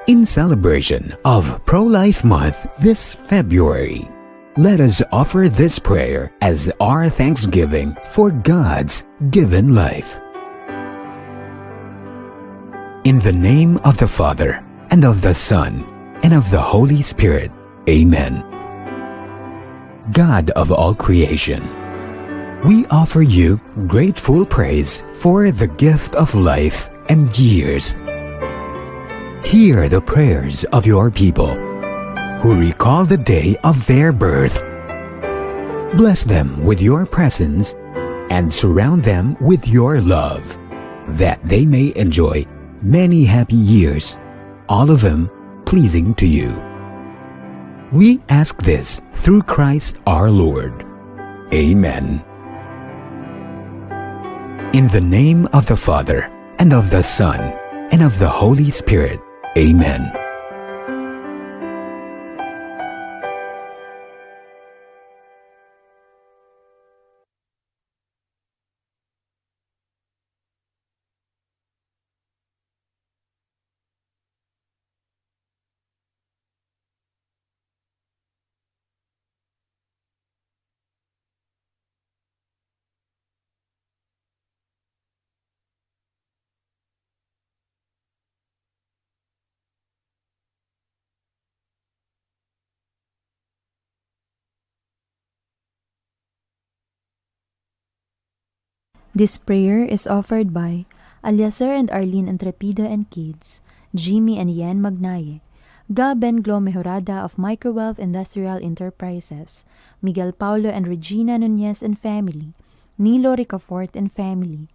In celebration of Pro-Life Month this February, let us offer this prayer as our thanksgiving for God's given life. In the name of the Father, and of the Son, and of the Holy Spirit. Amen. God of all creation, we offer you grateful praise for the gift of life and years. Hear the prayers of your people who recall the day of their birth. Bless them with your presence and surround them with your love, that they may enjoy many happy years, all of them pleasing to you. We ask this through Christ our Lord. Amen. In the name of the Father, and of the Son, and of the Holy Spirit. Amen. This prayer is offered by Aliaser and Arlene Entrepido and kids, Jimmy and Yan Magnaye, Gaben Glo Mejorada of Microwealth Industrial Enterprises, Miguel Paulo and Regina Nunez and family, Nilo Ricafort and family,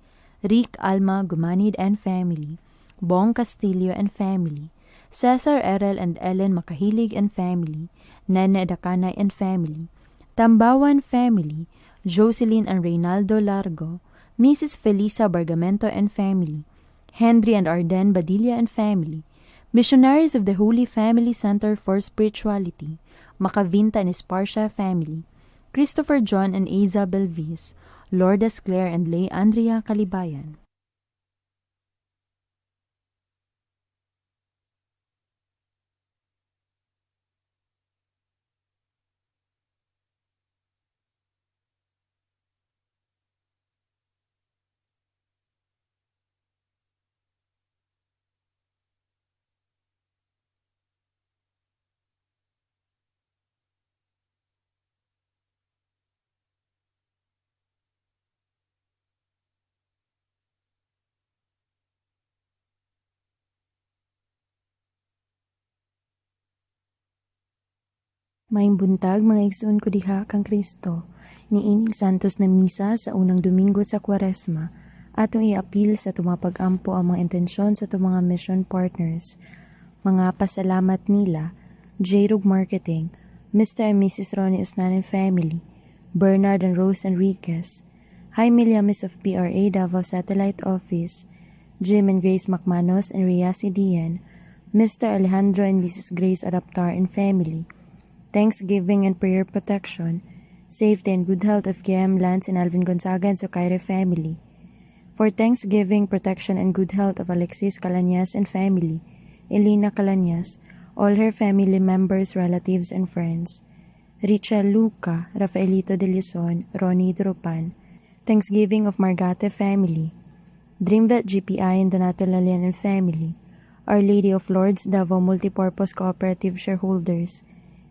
Rick Alma Gumanid and family, Bong Castillo and family, Cesar Erel and Ellen Makahilig and family, Nene Dacanay and family, Tambawan family, Jocelyn and Reynaldo Largo, Mrs. Felisa Bargamento and family, Henry and Arden Badilla and family, Missionaries of the Holy Family Center for Spirituality, Macavinta and Esparcia family, Christopher John and Asa Belvis, Lourdes Claire and Lay Andrea Calibayan. Maayong buntag, mga igsoon ko diha kang Kristo, niining santos na misa sa unang Domingo sa Kwaresma, atong i-appeal sa tumapag-ampo ang mga intensyon sa mga mission partners. Mga pasalamat nila, J-Rug Marketing, Mr. and Mrs. Ronnie Usnan and family, Bernard and Rose Enriquez, Jaime Llames of PRA Davao Satellite Office, Jim and Grace Macmanos and Rhea Sidian, Mr. Alejandro and Mrs. Grace Adaptar and family, Thanksgiving and prayer protection, safety and good health of G.M. Lance and Alvin Gonzaga and Socaire family. For Thanksgiving, protection and good health of Alexis Calanyas and family, Elena Calanyas, all her family members, relatives, and friends. Richel Luca, Rafaelito de Luzon, Ronnie Dropan. Thanksgiving of Margate family. Dreamvet GPI and Donato Lalian and family. Our Lady of Lourdes Davao Multipurpose Cooperative shareholders.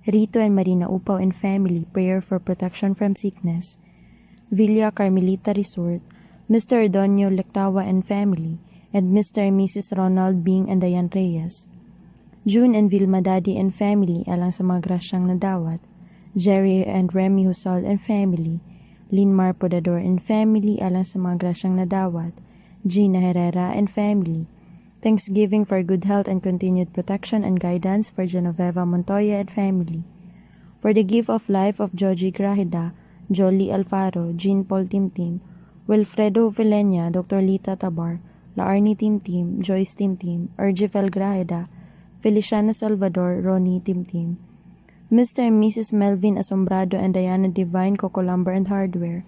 Rito and Marina Upaw and family, prayer for protection from sickness. Villa Carmelita Resort, Mr. Donio Lectawa and family, and Mr. and Mrs. Ronald Bing and Dayan Reyes. June and Vilma Daddy and family, alang sa mga grasyang nadawat. Jerry and Remy Husol and family, Linmar Podador and family, alang sa mga grasyang nadawat. Gina Herrera and family. Thanksgiving for good health and continued protection and guidance for Genoveva Montoya and family. For the gift of life of Joji Grahida, Jolie Alfaro, Jean Paul Timtim, Wilfredo Villena, Dr. Lita Tabar, Laarni Timtim, Joyce Timtim, Ergifel Grahida, Feliciano Salvador, Ronnie Timtim. Mr. and Mrs. Melvin Asombrado and Diana Divine, Coco Lumber and Hardware.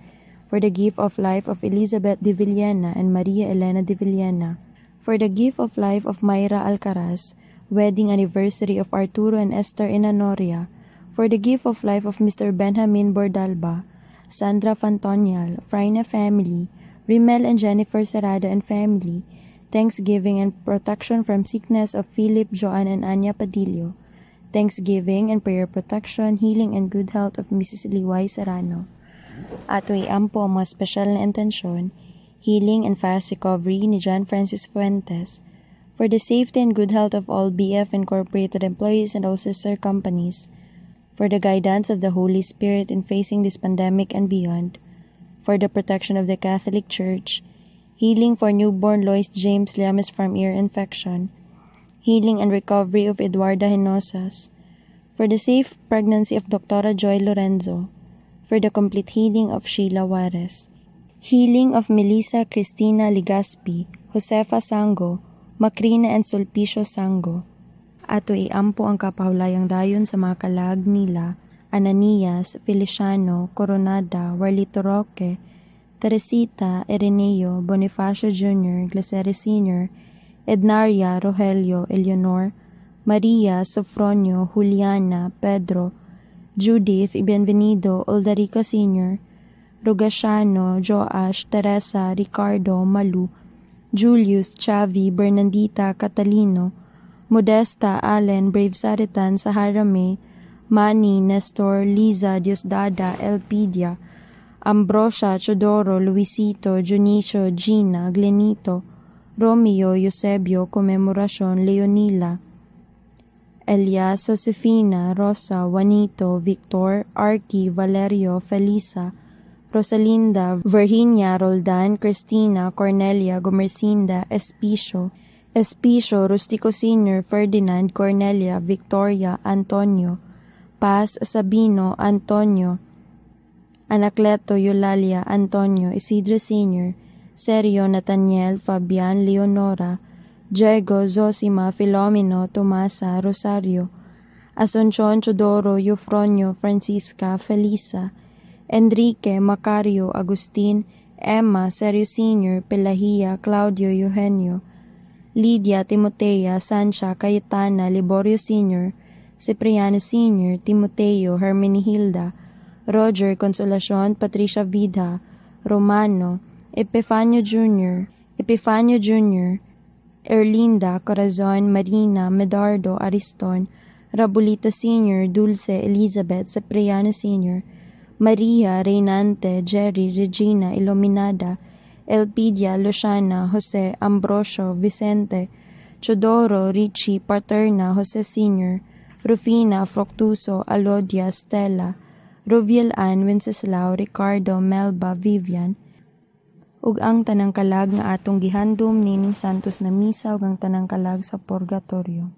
For the gift of life of Elizabeth de Villena and Maria Elena de Villena. For the gift of life of Mayra Alcaraz, wedding anniversary of Arturo and Esther Inanoria, for the gift of life of Mr. Benjamin Bordalba, Sandra Fantonial, Fraina family, Rimel and Jennifer Serrado and family, thanksgiving and protection from sickness of Philip, Joan, and Anya Padillo, thanksgiving and prayer protection, healing and good health of Mrs. Liway Serrano. Ato iampo ang mga special na intensyon, healing and fast recovery ni John Francis Fuentes, for the safety and good health of all BF Incorporated employees and all sister companies, for the guidance of the Holy Spirit in facing this pandemic and beyond, for the protection of the Catholic Church, healing for newborn Lois James Llamas from ear infection, healing and recovery of Eduarda Hinosas, for the safe pregnancy of Dr. Joy Lorenzo, for the complete healing of Sheila Juarez, healing of Melissa Cristina Ligaspi, Josefa Sango, Macrina and Sulpicio Sango. Ato iampo ang kapahawlayang dayon sa mga kalag nila, Ananias, Feliciano, Coronada, Warlito Roque, Teresita, Ireneo, Bonifacio Jr., Glaceres Sr., Ednaria, Rogelio, Eleonor, Maria, Sofronio, Juliana, Pedro, Judith, Bienvenido, Oldarico Sr., Rogasiano, Joash, Teresa, Ricardo, Malu, Julius, Chavi, Bernandita, Catalino, Modesta, Allen, Brave Saritan, Sahara May, Manny, Nestor, Liza, Diosdada, Elpidia, Ambrosia, Chodoro, Luisito, Junicio, Gina, Glenito, Romeo, Eusebio, Commemoracion, Leonila, Elias, Josefina, Rosa, Juanito, Victor, Arky, Valerio, Felisa, Rosalinda, Virginia, Roldan, Cristina, Cornelia, Gomercinda, Espicio, Rustico Sr., Ferdinand, Cornelia, Victoria, Antonio, Paz, Sabino, Antonio, Anacleto, Eulalia, Antonio, Isidro Sr., Sergio, Nathaniel, Fabian, Leonora, Diego, Zosima, Filomeno, Tomasa, Rosario, Asuncion, Chodoro, Eufronio, Francisca, Felisa, Enrique, Macario, Agustin, Emma, Sergio Sr., Pelahia, Claudio, Eugenio, Lydia, Timotea, Sancha, Cayetana, Liborio Sr., Cipriano Sr., Timoteo, Hermenihilda, Roger, Consolacion, Patricia Vida, Romano, Epifanio Jr., Erlinda, Corazon, Marina, Medardo, Ariston, Rabulito Sr., Dulce, Elizabeth, Cipriano Sr., Maria, Reynante, Jerry, Regina, Iluminada, Elpidia, Luciana, Jose, Ambrosio, Vicente, Chodoro, Richie, Paterna, Jose Sr., Rufina, Fructuso, Alodia, Stella, Ruviel Ann, Wenceslao, Ricardo, Melba, Vivian, ug ang tanang kalag nga atong gihandom nining santos na misa ug ang tanang kalag sa purgatorio.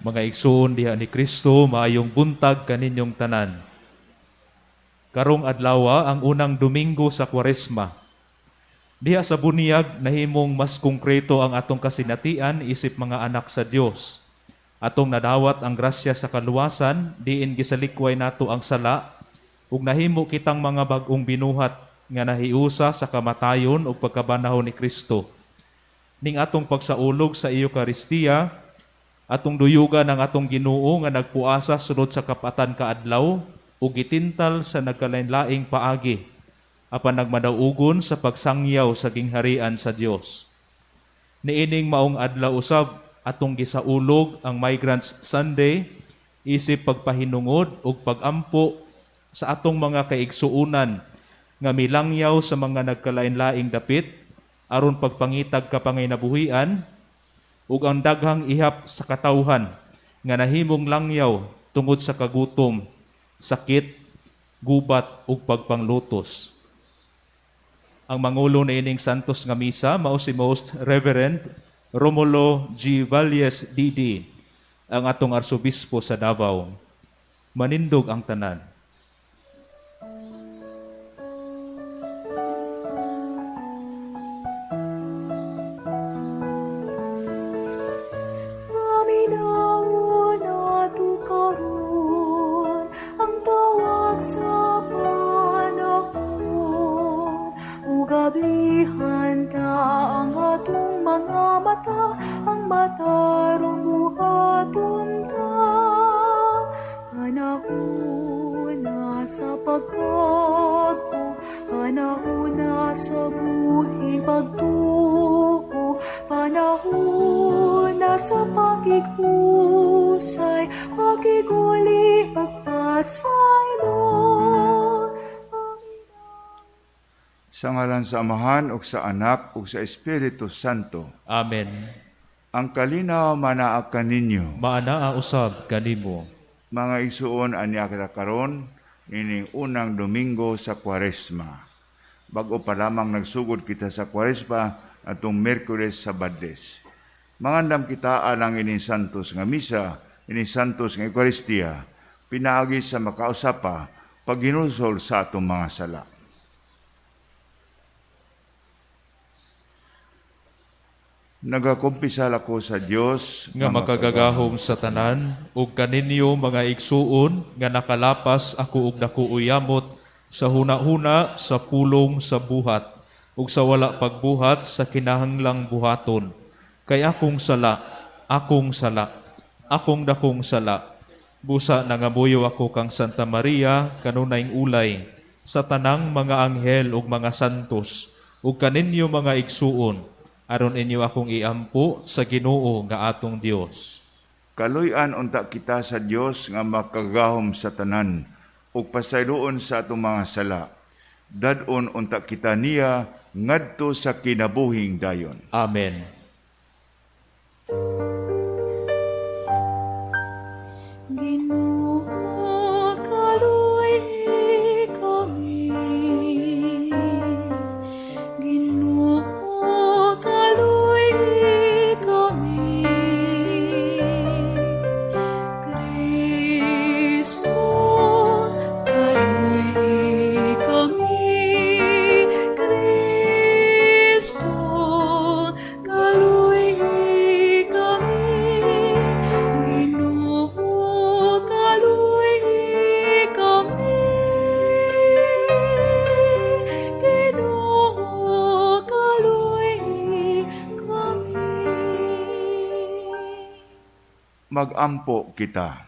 Mga igsoon diha ni Kristo, maayong buntag kaninyong tanan. Karong adlaw ang unang Domingo sa Kwaresma. Diha sa bunyag nahimong mas konkreto ang atong kasinatian isip mga anak sa Dios. Atong nadawat ang grasya sa kaluwasan, diin gisalikway nato ang sala, ug nahimo kitang mga bag-ong binuhat nga nahiusa sa kamatayon ug pagkabanhaw ni Kristo. Ning atong pagsaulog sa Eucharistia, atong duyugan ang atong Ginoo nga nagpuasa sulod sa kapatan kaadlaw ug gitintal sa nagkalainlaing paagi apan nagmadaugon sa pagsangyaw sa gingharian sa Dios. Niining maong adlaw usab atong gisaulog ang Migrants Sunday isip pagpahinungod ug pagampo sa atong mga kaigsuunan nga milangyaw sa mga nagkalainlaing dapit aron pagpangitag kapanginabuhian ug ang daghang ihap sa katawhan nga nahimong langyaw tungod sa kagutom, sakit, gubat ug pagpanglutos. Ang mangulo na ining santos nga misa mao si Most Reverend Romulo G. Valles D.D., ang atong arsobispo sa Davao. Manindog ang tanan. Sa panahon, ugablihan ta ang atong mga mata, ang mataron buhaton ta. Panahon na sa pagpagpo, panahon na sa buhing pagtuo, panahon na sa pakighusay, pakiguli, pagpasaylo. Sa ngalan sa Amahan ug sa Anak ug sa Espiritu Santo. Amen. Ang kalinaw manaa kaninyo. Maanaa usab kanimo. Mga igsuon aniya kita karon ining unang Domingo sa Kwaresma. Bago pa lamang nagsugod kita sa Kwaresma atong Miyerkules Sabades. Mangandam kita alang ining santos nga misa, ining santos nga Eucharistia, pinaagi sa makausapa paghinusol sa atong mga sala. Nagakumpisal ako sa Dios nga makagagahom sa tanan ug kaninyo mga igsuon nga nakalapas ako ug nakuuyamot sa hunahuna sa pulong sa buhat ug sa wala pagbuhat sa kinahanglang buhaton. Kay akong sala, akong dakong sala. Busa nangamuyo ako kang Santa Maria kanunayng ulay sa tanang mga anghel ug mga santos ug kaninyo mga igsuon aron inyo akong iampo sa Ginoo nga atong Dios. Kaluy-an unta kita sa Dios nga makagahom sa tanan ug pasayloon sa atong mga sala. Dadon unta kita niya ngadto sa kinabuhing dayon. Amen. Ginoo, kaluy kami. Ginoo, kaluy kami. Kristo, kaluy kami. Kristo, kaluy kami. Ginoo, kaluy kami. Ginoo, kaluy kami. Magampo kita.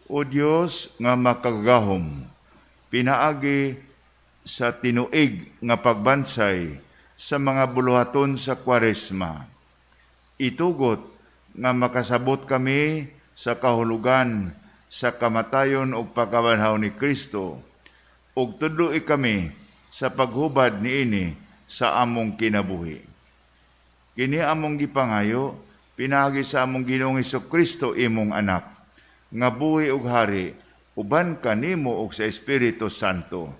O Dios nga makagahom, pinaagi sa tinuig nga pagbansay sa mga buluhaton sa Kwaresma. Itugot nga makasabot kami sa kahulugan sa kamatayon ug pagkabanhaw ni Kristo ug tudloi kami sa paghubad niini sa among kinabuhi. Kini among gipangayo pinagi sa among Ginoong Hesukristo imong anak nga buhi ug hari uban kanimo ug sa Espiritu Santo.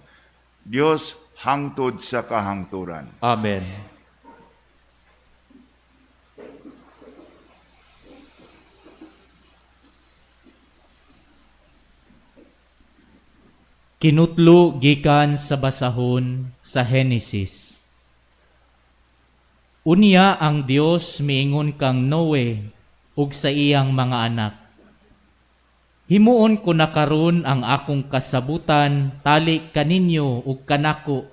Dios hangtod sa kahangturan. Amen. Kinutlo gikan sa basahon sa Henesis. Unya ang Dios miingon kang Noe ug sa iyang mga anak. Himuon ko na karon ang akong kasabutan tali kaninyo ug kanako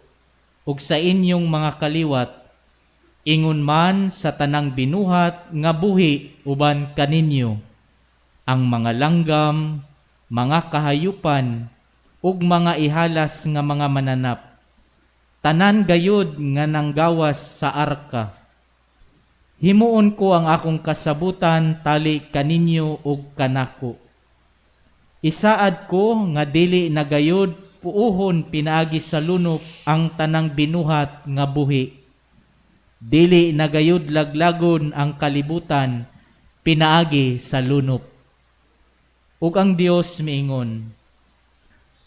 ug sa inyong mga kaliwat, ingon man sa tanang binuhat nga buhi uban kaninyo, ang mga langgam, mga kahayupan, ug mga ihalas nga mga mananap, tanan gayud nga nanggawas sa arka. Himuon ko ang akong kasabutan tali kaninyo ug kanako. Isaad ko nga dili na gayud puuhon pinaagi sa lunop ang tanang binuhat nga buhi. Dili na gayud laglagon ang kalibutan pinaagi sa lunop. Ug ang Dios miingon,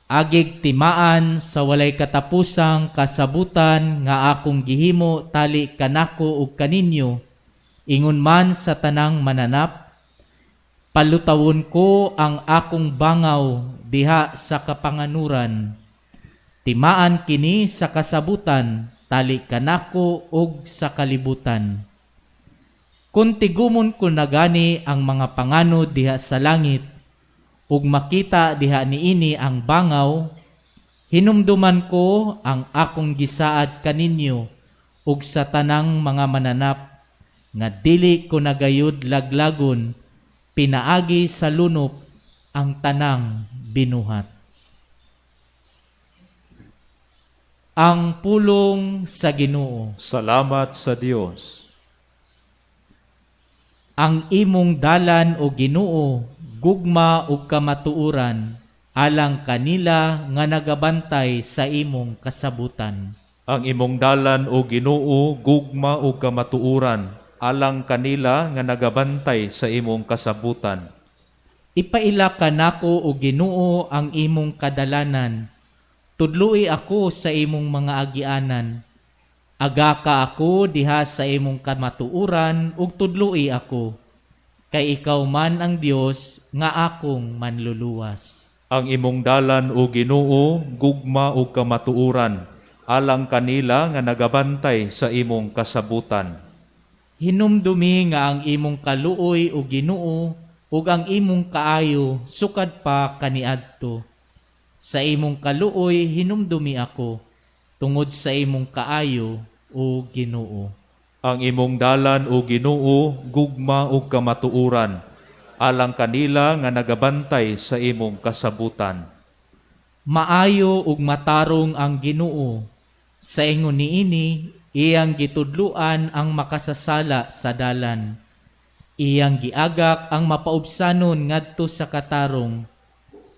agig timaan sa walay katapusang kasabutan nga akong gihimo tali kanako ug kaninyo, ingon man sa tanang mananap, palutawon ko ang akong bangaw diha sa kapanganuran. Timaan kini sa kasabutan, tali kanako ug sa kalibutan. Kung tigumon ko na gani ang mga panganod diha sa langit, ug makita diha niini ang bangaw, hinumduman ko ang akong gisaad kaninyo ug sa tanang mga mananap, nga dili ko nagayud laglagon pinaagi sa lunop ang tanang binuhat. Ang pulong sa Ginoo. Salamat sa Dios. Ang imong dalan o Ginoo, gugma ug kamatuoran, alang kanila nga nagabantay sa imong kasabutan. Ang imong dalan o Ginoo, gugma ug kamatuoran, alang kanila nga nagabantay sa imong kasabutan. Ipaila ka nako o Ginoo ang imong kadalanan. Tudloi ako sa imong mga agianan. Aga ka ako diha sa imong kamatuoran ug tudloi ako. Kay ikaw man ang Dios nga akong manluluwas. Ang imong dalan o Ginoo, gugma ug kamatuoran, alang kanila nga nagabantay sa imong kasabutan. Hinumdumi nga ang imong kaluoy o Ginoo ug ang imong kaayo sukad pa kaniadto. Sa imong kaluoy hinumdumi ako tungod sa imong kaayo o Ginoo. Ang imong dalan o Ginoo, gugma ug kamatuoran, alang kanila nga nagabantay sa imong kasabutan. Maayo ug matarong ang Ginoo, sa ingon niini iyang gitudluan ang makasasala sa dalan. Iyang giagak ang mapaubsanon ngadto sa katarong.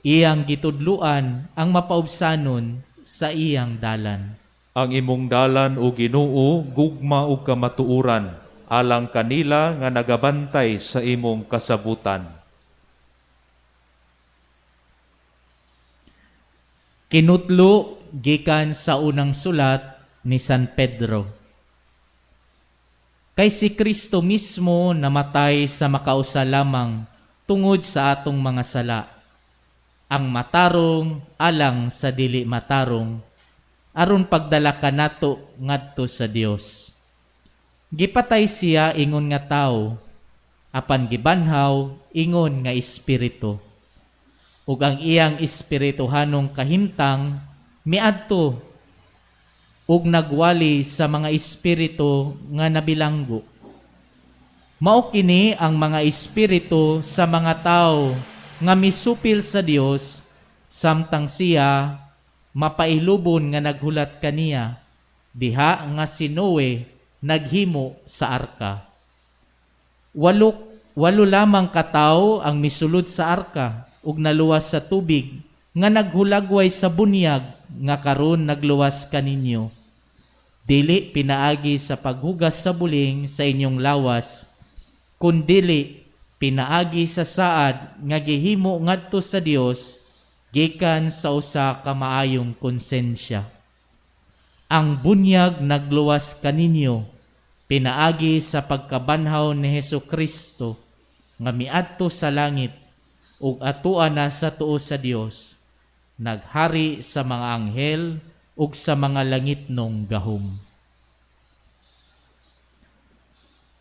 Iyang gitudluan ang mapaubsanon sa iyang dalan. Ang imong dalan o Ginoo, gugma ug kamatuoran, alang kanila nga nagabantay sa imong kasabutan. Kinutlo gikan sa unang sulat ni San Pedro. Kay si Kristo mismo namatay sa makausa lamang tungod sa atong mga sala. Ang matarong alang sa dili matarong, aron pagdala ka nato ngadto sa Dios. Gipatay siya ingon nga tao, apan gibanhaw ingon nga espiritu. Ug ang iyang espirituhanong kahimtang miadto ug nagwali sa mga espiritu nga nabilanggo. Mao kini ang mga espiritu sa mga tao nga misupil sa Dios, samtang siya mapailubon nga naghulat kaniya, diha nga si Noe naghimo sa arka. Walo lamang katawo ang misulod sa arka ug naluwas sa tubig, nga naghulagway sa bunyag nga karon nagluwas kaninyo. Dili pinaagi sa paghugas sa buling sa inyong lawas, kundili pinaagi sa saad nga gihimo ngadto sa Dios gikan sa usa ka maayong konsensya. Ang bunyag nagluwas kaninyo pinaagi sa pagkabanhaw ni Hesukristo nga miadto sa langit ug atuan na sa tuo sa Dios. naghari sa mga anghel ug sa mga langitnong gahom.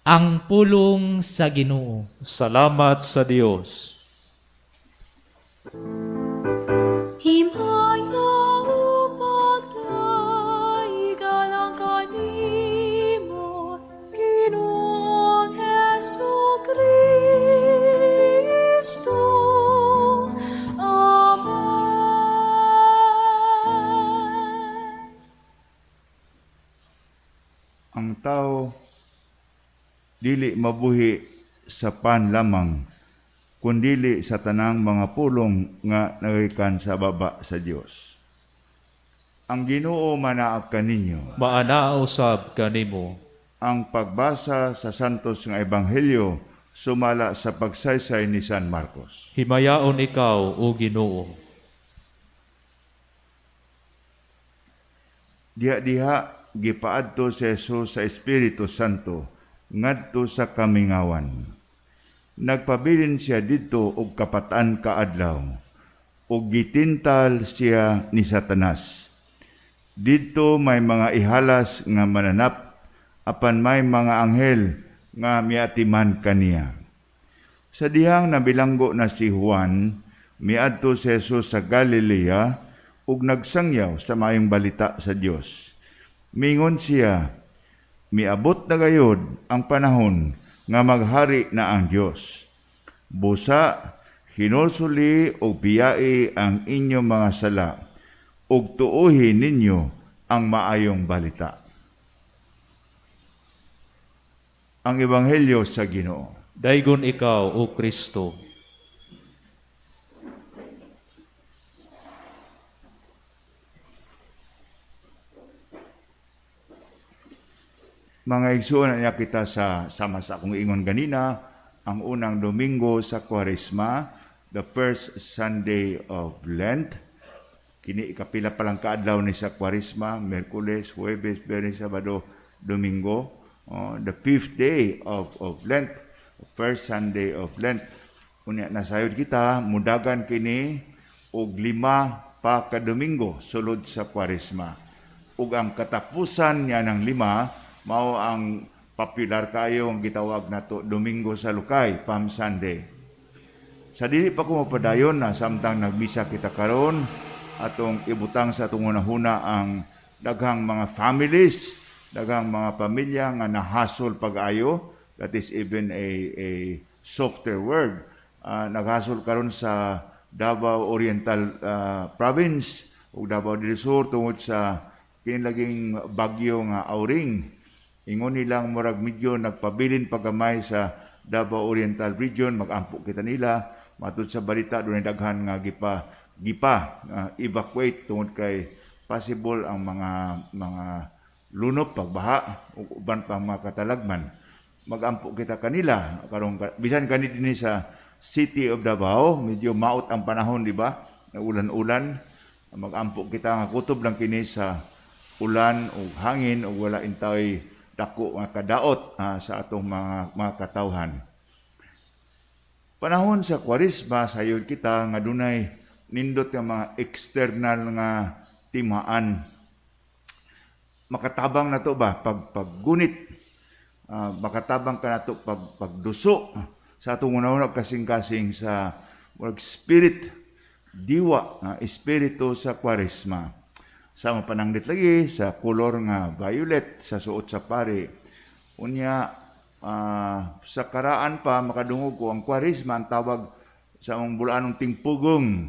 Ang pulong sa Ginoo. Salamat sa Dios. Himaya upagday galang kanimo, Ginoong Jesucristo. Amen. Ang tao dili mabuhi sa pan lamang, kundili sa tanang mga pulong nga nagikan sa baba sa Dios. Ang Ginoo manaag kaninyo. Maana usab kanimo. Ang pagbasa sa santos nga ebanghelyo sumala sa pagsaysay ni San Marcos. Himayaon ikaw, O Ginoo. Diha-diha gipaadto si Jesus sa Espiritu Santo ngadto sa kamingawan. Nagpabilin siya didto og kapatan kaadlaw, ug gitintal siya ni Satanas. Didto may mga ihalas nga mananap, apan may mga anghel nga miatiman kaniya. Sa dihang nabilanggo na si Juan, miadto si Jesus sa Galilea ug nagsangyaw sa maayong balita sa Dios. Mingon siya, miabot na gayod ang panahon nga maghari na ang Dios. Busa, hinusuli o biyai ang inyong mga sala, ug tuuhin ninyo ang maayong balita. Ang Ebanghelyo sa Ginoo. Daygon ikaw, O Kristo. Mga igsoon na niya kita sa sama sa akong ingon ganina, ang unang Domingo sa Kwaresma, the first Sunday of Lent. Kini ikapila pa lang kaadlaw ni sa Kwaresma, Merkules, Huwebes, Biyernes, Sabado, Domingo. The fifth day of Lent, the first Sunday of Lent. Unya nasayod kita, mudagan kini og 5 pa ka Domingo sulod sa Kwaresma. Ug ang katapusan niya ng 5 mao ang popular kayo ang gitawag nato Domingo sa Lukay, Palm Sunday. Sa dili pa ko mapadayon na samtang nagmisa kita karon, atong ibutang sa atong hunahuna ang daghang mga families, daghang mga pamilya nga nahasol pag-ayo. That is even a softer word. Naghasol karon sa Davao Oriental Province ug Davao del Sur tungod sa kinlaging bagyo nga Auring. Ingon nilang murag medyo nagpabilin pagamay sa Davao Oriental Region, mag-ampo kita nila. Matud sa balita, doon daghan nga evacuate tungod kay possible ang mga lunop, pagbaha, uban pa mga katalagman. Mag-ampo kita kanila. Karong bisan kanit din sa City of Davao, medyo maot ang panahon, di ba? Ulan-ulan. Mag-ampo kita nga kutob lang kini sa ulan o hangin o wala intay dako nga kadaot sa atong mga katawhan. Panahon sa Kwaresma, sayod kita nga dunay nindot nga mga external nga timaan. Makatabang na to ba? Paggunit. Makatabang ka na to pagduso sa atong unahunag kasing-kasing sa spirit, diwa, espiritu sa Kwaresma. Sa mapananglit lagi, sa kolor nga violet, sa suot sa pari. Unya, sa karaan pa, makadungog ko, ang Kwaresma, ang tawag sa mga bulanong tingpugong,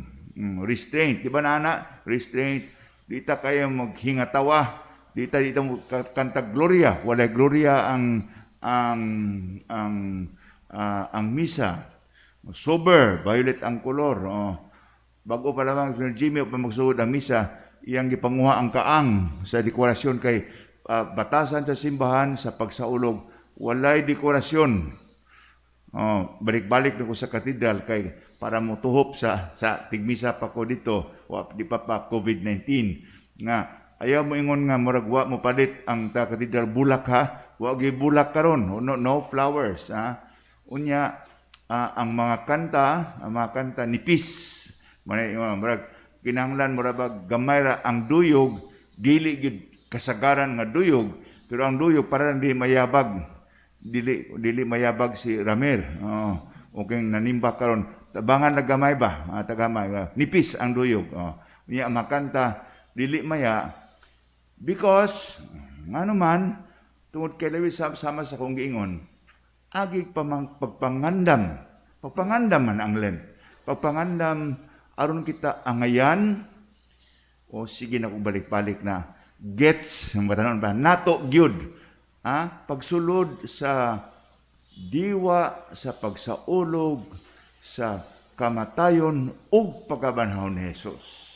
restraint. Diba nana? Restraint. Dita kayo maghingatawa. Dita kantag gloria. Walay gloria ang misa. Sober, violet ang kolor. Bago pa lamang, Jimmy, pa magsuod ang misa, iyang gipanguha ang kaang sa dekorasyon kay batasan sa simbahan sa pagsaulog walay dekorasyon. Balik-balik na ko sa katedral kay para mo tuhop sa tigmisa pa ko dito, di pa COVID-19 nga ayaw mo ingon nga murag wa mo palit ang katedral bulak ha, wa gi bulak karon, no flowers ha. Unya ang mga kanta nipis, murag kinahanglan mo ra ba gamay ra ang duyog, dili gid kasagaran nga duyog, pero ang duyog para lang di mayabag. Dili mayabag si Ramir. Okay, nanimba karon. Tabangan na gamay ba? Tagamay. Nipis ang duyog. Niya makanta, dili maya. Because, nga naman, tungod kay Lewi sama sa kong giingon, agig pagpangandam. Pagpangandam man ang Lent. Pagpangandam, aron kita angayan, o sige na kong balik-balik na, gets, nato gyud. Pagsulod sa diwa, sa pagsaulog, sa kamatayon, ug pagkabanhaw ni Jesus.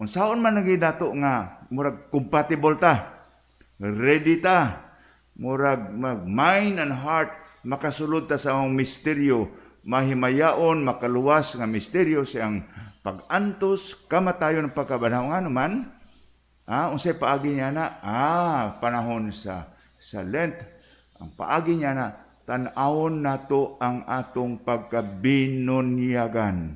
Kung saan man naging dato nga, murag compatible ta, ready ta, murag mind and heart, makasulod ta sa among misteryo, mahimayaon, makaluwas nga misteryo siyang pag-antos, kamatayon, pagkabanhaw nga naman, unsay paagi niya na, panahon sa Lent, ang paagi niya na, tan-awon nato ang atong pagkabinunyagan.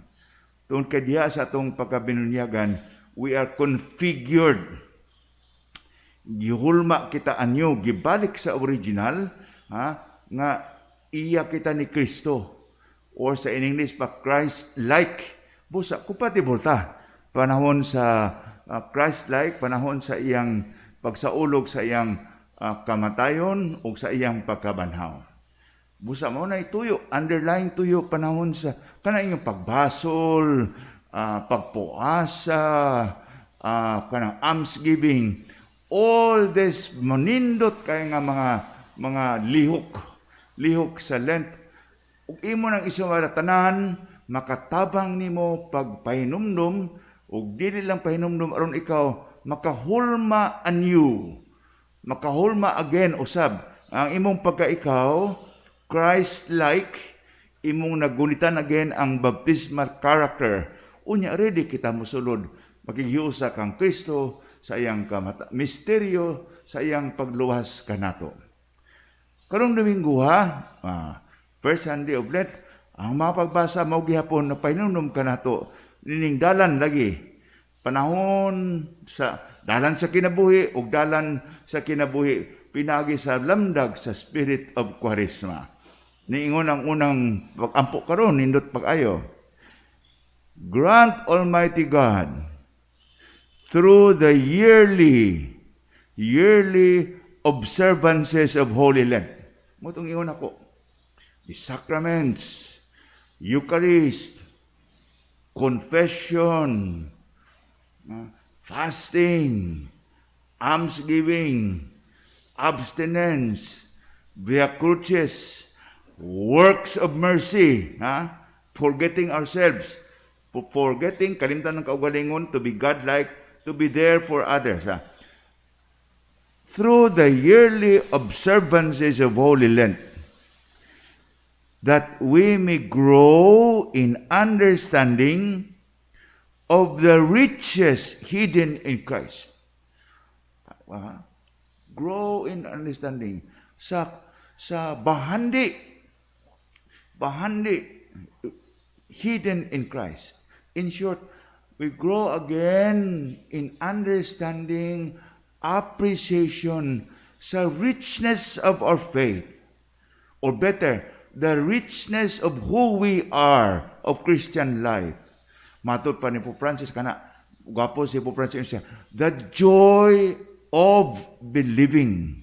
Tungkol kadiya sa atong pagkabinunyagan, we are configured. Gihulma kita anyo, gibalik sa original, nga iya kita ni Kristo. Or sa in English pa, Christ-like. Busa, compatible ta. Panahon sa Christ-like, panahon sa iyang pagsaulog sa iyang kamatayon o sa iyang pagkabanhaw. Busa mo na ituyo, underlying tuyo panahon sa kanang iyong pagbasol, pagpuasa, kanang almsgiving, all this manindot kay nga mga lihok sa Lent. Ug imo nang isumara tanan, makatabang nimo pagpahinumdum, ug dili lang pahinumdum aron ikaw makahulma anew, makahulma again usab ang imong pagkaikaw Christ-like, imong nagunitan again ang baptismal character. Unya ready kita mosulod maghiusa kang Kristo sa iyang misteryo, sa iyang pagluwas kanato. Karong Domingo first Sunday of Lent, ang mga pagbasa mao gihapon na pahinumdum kanato nining dalan lagi. Panahon sa dalan sa kinabuhi ug dalan sa kinabuhi pinagi sa lamdag sa Spirit of Quaresma. Niingon ang unang pag-ampo karon nindot pag-ayo. Grant Almighty God through the yearly observances of Holy Lent. Motong ingon ako. The sacraments, Eucharist, confession, fasting, almsgiving, abstinence, Via Crucis, works of mercy, forgetting ourselves, kalimtan ng kaugalingon, to be godlike, to be there for others. Through the yearly observances of Holy Lent, that we may grow in understanding of the riches hidden in Christ. Grow in understanding sa bahandi hidden in Christ. In short, we grow again in understanding, appreciation sa richness of our faith. Or better, the richness of who we are of Christian life. Matod pa ni Pope Francis, gwapo si Pope Francis siya, the joy of believing.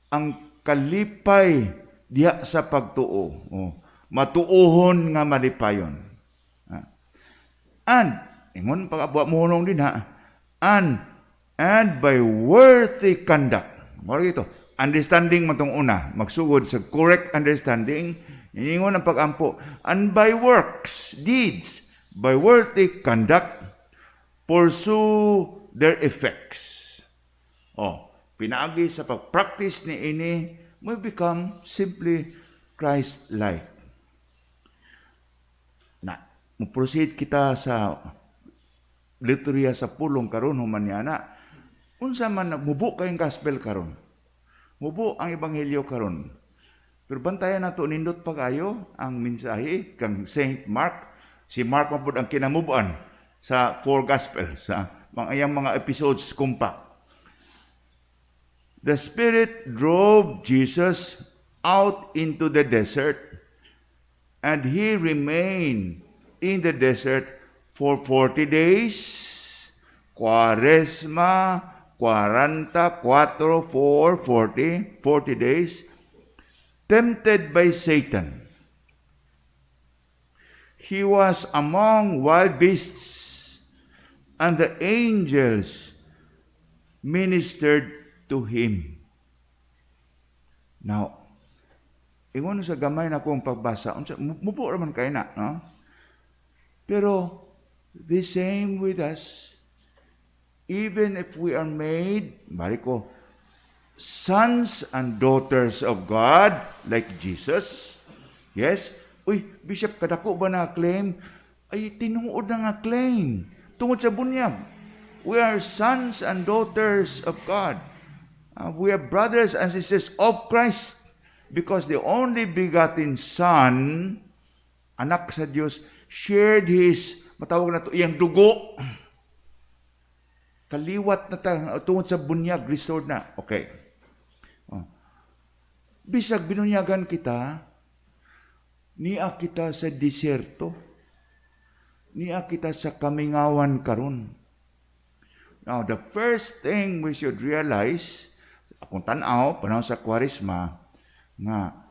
Ang kalipay diha sa pagtuo. Matuohon nga malipayon. And, ingon pag-abuwa mohonong din and by worthy conduct. Mara ito, understanding matong una, magsugod sa correct understanding, ingon ang pag-ampo, and by works, deeds, by worthy conduct, pursue their effects. Pinaagi sa pag-practice ni ini, may become simply Christ-like. Muproceed kita sa liturya sa pulong karon humanyana. Unsa man mubo kayong gospel karon. Mubo ang ebanghelyo karon. Pero bantayan nato nindot pagayo ang mensahe kang Saint Mark. Si Mark mapud ang kinamubuan. sa 4 Gospels, mga episodes kumpa. The Spirit drove Jesus out into the desert, and he remained in the desert for 40 days. Quaresma, 44, 40 days, tempted by Satan. He was among wild beasts, and the angels ministered to him. Now, ingon sa gamay na kong pagbasa, mupo naman kayo na, no? Pero, the same with us. Even if we are made, bariko, sons and daughters of God, like Jesus, yes? Uy, Bishop, kadako ba na claim? Ay, tinuod na nga claim. Tungod sa bunyag. We are sons and daughters of God. We are brothers and sisters of Christ. Because the only begotten Son, anak sa Diyos, shared His, matawag na ito, iyang dugo. Kaliwat na tungod sa bunyag, restored na. Okay. Bisag binunyagan kita, niya kita sa disyerto, niya kita sa kamingawan karon. Now, the first thing we should realize, akong tanaw, panahon sa Kwaresma, nga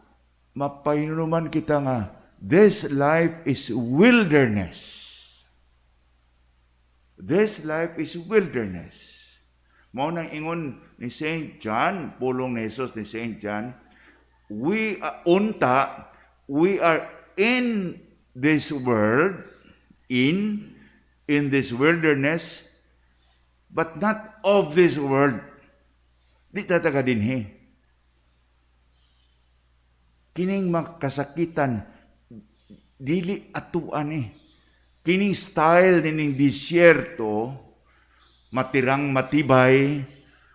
mapahinuman kita nga, this life is wilderness. This life is wilderness. Mao nang ingon ni St. John, pulong ni Jesus ni St. John, we are in this world, in this wilderness, but not of this world. Di tataga dinhi. Kining makasakitan, dili atuan Kining style nining disyerto, matirang matibay,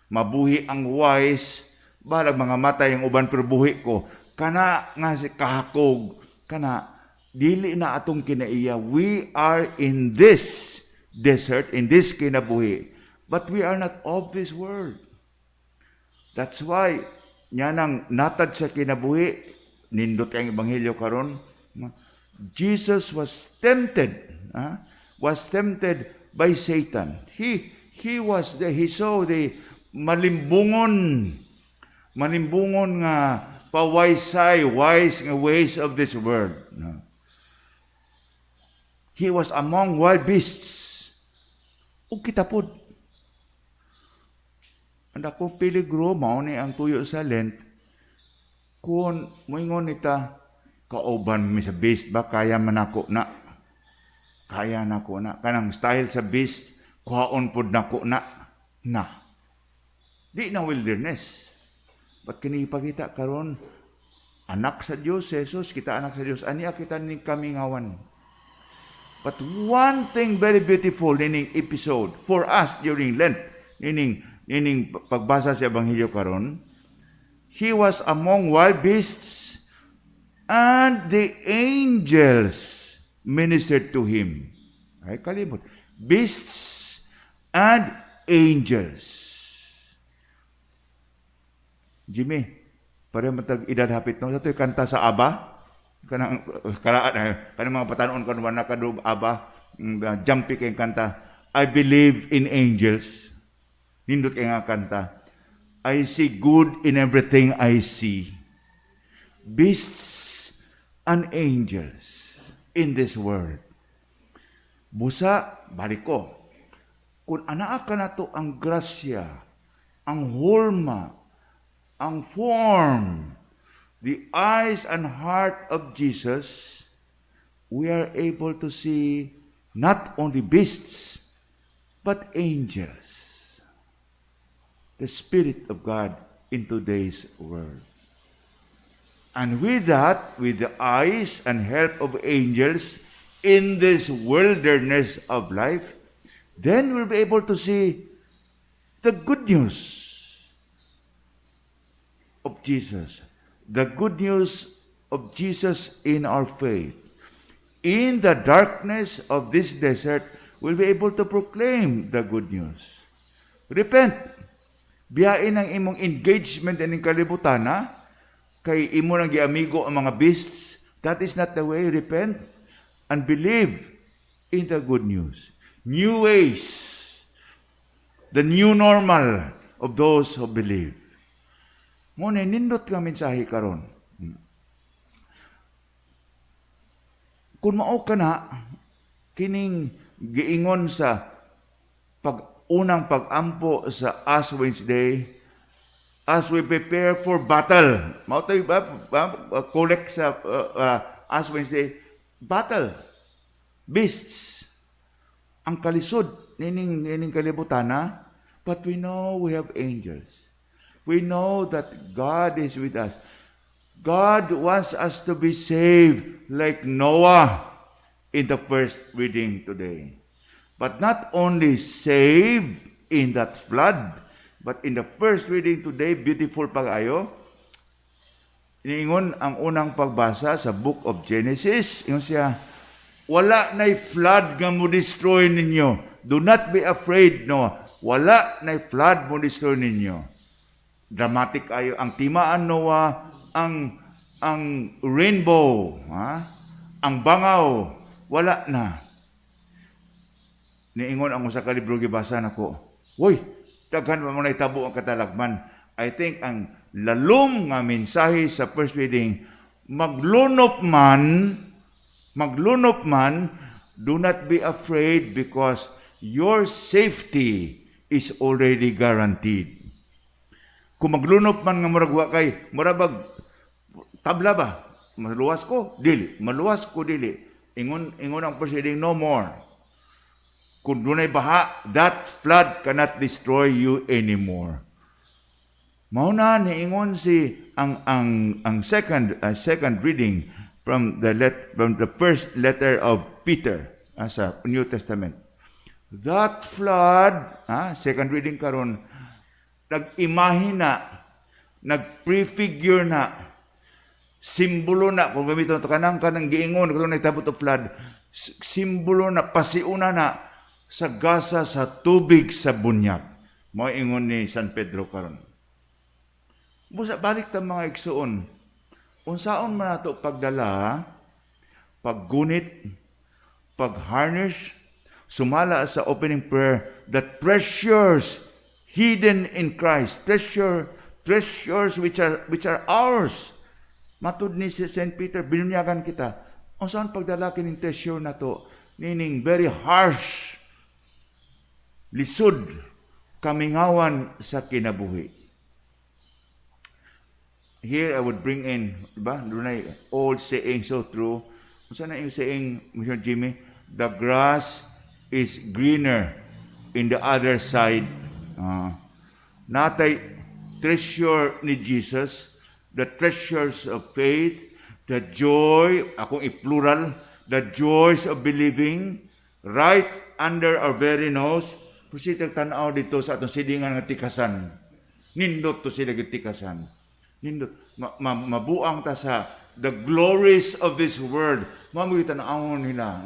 mabuhi ang wise, balag mga matay ang uban pero buhi ko, kana nga si kahakog, kana dili na atong kinaiya. We are in this desert, in this kinabuhi, but we are not of this world. That's why, nyanang natad sa kinabuhi, nindot ang ebanghelyo karon, Jesus was tempted by Satan. He saw the malimbungon nga pawaysay, wise nga ways of this world. He was among wild beasts. Ug kita pod. Ang akong piligro, mao ni ang tuyo sa Lent, kung moingon nita, kauban mi sa beast ba, kaya manako na. Kaya nako na. Kanang style sa beast, kuhaon pod nako na. Di na wilderness. But kinipakita karon anak sa Dios, Jesus, kita anak sa Dios, aniya kita ning kamingawan. But one thing very beautiful nining episode for us during Lent, nining pagbasa sa ebanghelyo karon, he was among wild beasts, and the angels ministered to him. Ay, kalimot. Beasts and angels. Jimmy, para matag edad hapit no, sa ito'y kanta sa Aba, kanang mga patanon ko naman nakadub Aba, jumpy kayong kanta, I believe in angels. Nindot kayong kanta, I see good in everything I see. Beasts and angels in this world. Busa, balik ko, kung anaa ka na to ang grasya, ang hulma, ang form, the eyes and heart of Jesus, we are able to see not only beasts, but angels. The Spirit of God in today's world. And with that, with the eyes and help of angels in this wilderness of life, then we'll be able to see the good news of Jesus. The good news of Jesus in our faith. In the darkness of this desert, will be able to proclaim the good news. Repent. Biyain ang imong engagement in kalibutan, kay imo nang giamigo ang mga beasts. That is not the way. Repent and believe in the good news. New ways. The new normal of those who believe. Muna, nindot ka mensahe karon. Kung mao ka na, kining giingon sa unang pag-ampo sa Ash Wednesday, as we prepare for battle. Mao tayo ba? Collect sa Ash Wednesday. Battle. Beasts. Ang kalisod, nining kalibutan, but we know we have angels. We know that God is with us. God wants us to be saved like Noah in the first reading today. But not only saved in that flood, but in the first reading today, beautiful pag-ayo, iniingon ang unang pagbasa sa book of Genesis, yung siya, wala na'y flood nga mo destroy ninyo. Do not be afraid, Noah. Wala na'y flood mo destroy ninyo. Dramatic ayo ang timaan, Noah, ang rainbow, ang bangaw, wala na. Niingon ang usa ka libro gibasa nako. Hoy, daghan pa mo na itabo ang katalagman. I think ang lalom nga mensahe sa first reading, maglunop man, do not be afraid because your safety is already guaranteed. Kung maglunop man nga murag wa kay, murabag tabla ba? Maluwas ko, dili. Ingon ang first reading, no more. Kung dunay baha, that flood cannot destroy you anymore. Mao na niingon si ang second reading from the first letter of Peter sa New Testament. That flood, second reading karon, nag-imahin na, nag-prefigure na, simbolo na, kung gamiton ito kanang giingon, kung nagtabot o flood, simbolo na, pasiuna na, sa gasa sa tubig sa bunyag. Mao ingon ni San Pedro karon. Busa balik ta mga igsuon. Unsaon man nato pagdala, paggunit, pagharness, sumala sa opening prayer, that treasures hidden in Christ, treasures which are ours. Matud ni si St. Peter, binunyagan kita. Unsaon pagdala kining treasure nato, meaning very harsh, lisod, kamingawan sa kinabuhi. Here I would bring in, diba? Doon ay old saying, so true. Saan na yung saying, Mr. Jimmy? The grass is greener in the other side. Natay treasure ni Jesus, the treasures of faith, the joy, akong i-plural, the joys of believing, right under our very nose. Pusitag tanaw dito sa atong sidingan nga tikasan. Nindot to sila tikasan. Nindot. Mabuang ta sa the glories of this world. Mamuhi tanawon nila.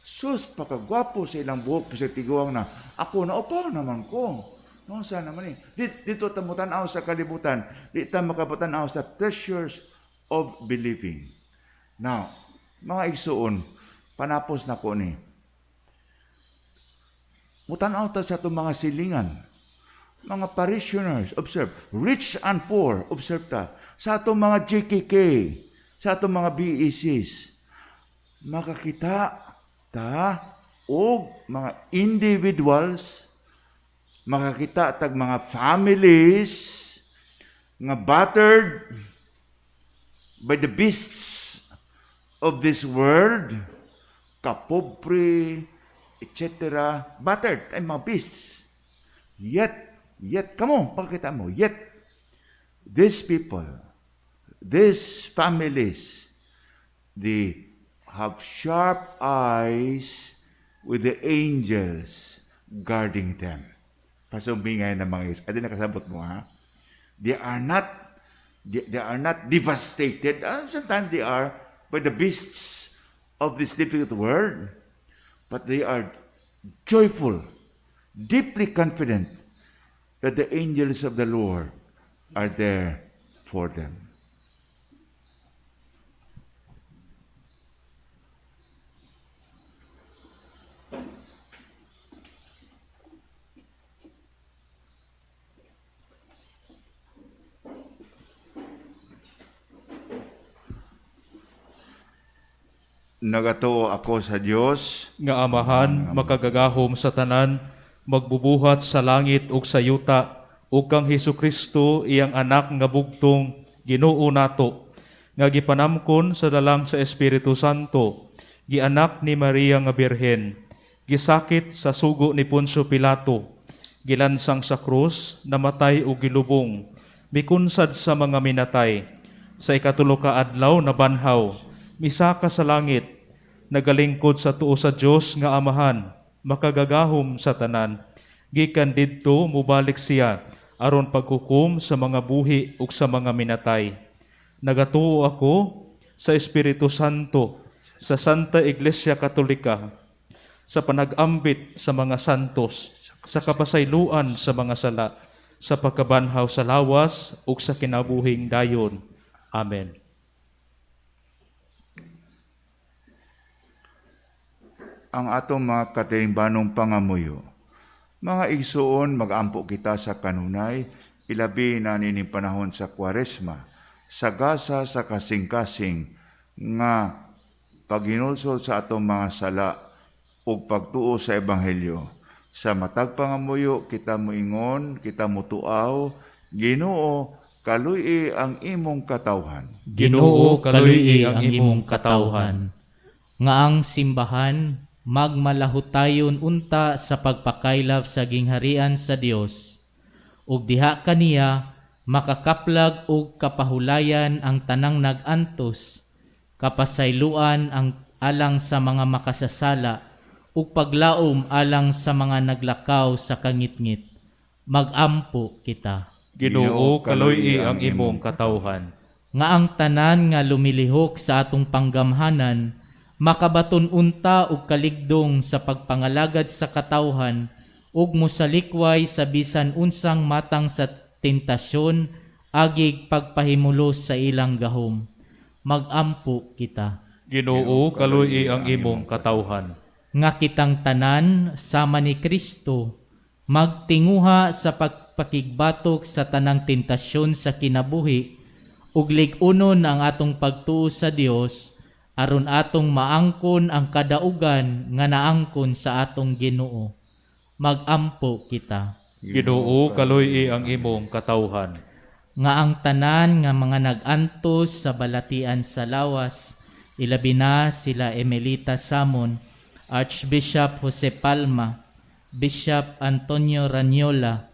Sus, pakagwapo sa ilang buhok, sa tiguang na, ako na upo naman ko. No, saan naman dito ta mo tanaw sa kalibutan. Dito ta makapatanaw sa treasures of believing. Now, mga igsuon, panapos na ko ni. Mutanaw ta sa itong mga silingan, mga parishioners, observe, rich and poor, observe ta, sa itong mga JKK, sa itong mga BECs, makakita ta o mga individuals, makakita tag mga families, nga battered by the beasts of this world, kapobre, etc., battered, ay mga beasts. Yet, pakita mo, yet, these people, these families, they have sharp eyes with the angels guarding them. Pasumbingay ng mga Diyos. Adi nakasabot mo, ha? They are not devastated. Sometimes they are by the beasts of this difficult world. But they are joyful, deeply confident that the angels of the Lord are there for them. Nagatuo ako sa Dios Nga amahan, makagagahom sa tanan, magbubuhat sa langit ug sa yuta, ug kang Hesukristo iyang anak nga bugtong Ginoo nato, nga gipanamkon sa dalang sa Espiritu Santo, gianak ni Maria nga Birhen, gisakit sa sugo ni Poncio Pilato, gilansang sa krus, namatay ug gilubong, mikunsad sa mga minatay, sa ikatulo ka adlaw na banhaw, misaka sa langit, nagalingkod sa tuo sa Dios nga amahan, makagagahom sa tanan, gikan didto mubalik siya aron paghukom sa mga buhi ug sa mga minatay. Nagatuo ako sa Espiritu Santo, sa Santa Iglesia Katolika, sa panag-ambit sa mga santos, sa kapasayloan sa mga sala, sa pagkabanhaw sa lawas ug sa kinabuhing dayon. Amen. Ang atong mga katilingbanong pangamuyo. Mga igsuon, mag-ampo kita sa kanunay, ilabi na nining panahon sa Kwaresma, sa gasa sa kasing-kasing, nga paghinulsol sa atong mga sala, ug pagtuo sa Ebanghelyo. Sa matag pangamuyo, kita moingon, kita mutuaw, Ginoo, kaluy ang imong katawhan. Ginoo, kaluy ang imong katawhan. Nga ang simbahan, magmalahutayon unta sa pagpakaylap sa gingharian sa Dios, ug diha kaniya makakaplag og kapahulayan ang tanang nag-antos, kapasayloan ang alang sa mga makasasala, ug paglaom alang sa mga naglakaw sa kangitngit. Magampo kita. Ginoo, kaluy ang imong katawhan. Nga ang tanan nga lumilihok sa atong panggamhanan, makabaton unta og kaligdong sa pagpangalagad sa katawhan ug mosalikway sa bisan unsang matang sa tentasyon agig pagpahimulos sa ilang gahom. Magampo kita. Ginoo, kaluy ang imong katawhan. Nga kitang tanan sama ni Kristo magtinguha sa pagpakigbatok sa tanang tentasyon sa kinabuhi ug lig-unon ang atong pagtuo sa Dios aron atong maangkon ang kadaugan nga naangkon sa atong Ginoo. Magampo kita. Ginoo, kaluy ang imong katawhan. Nga ang tanan nga mga nag-antos sa balatian sa lawas, ilabi na sila Emelita Samon, Archbishop Jose Palma, Bishop Antonio Ranyola,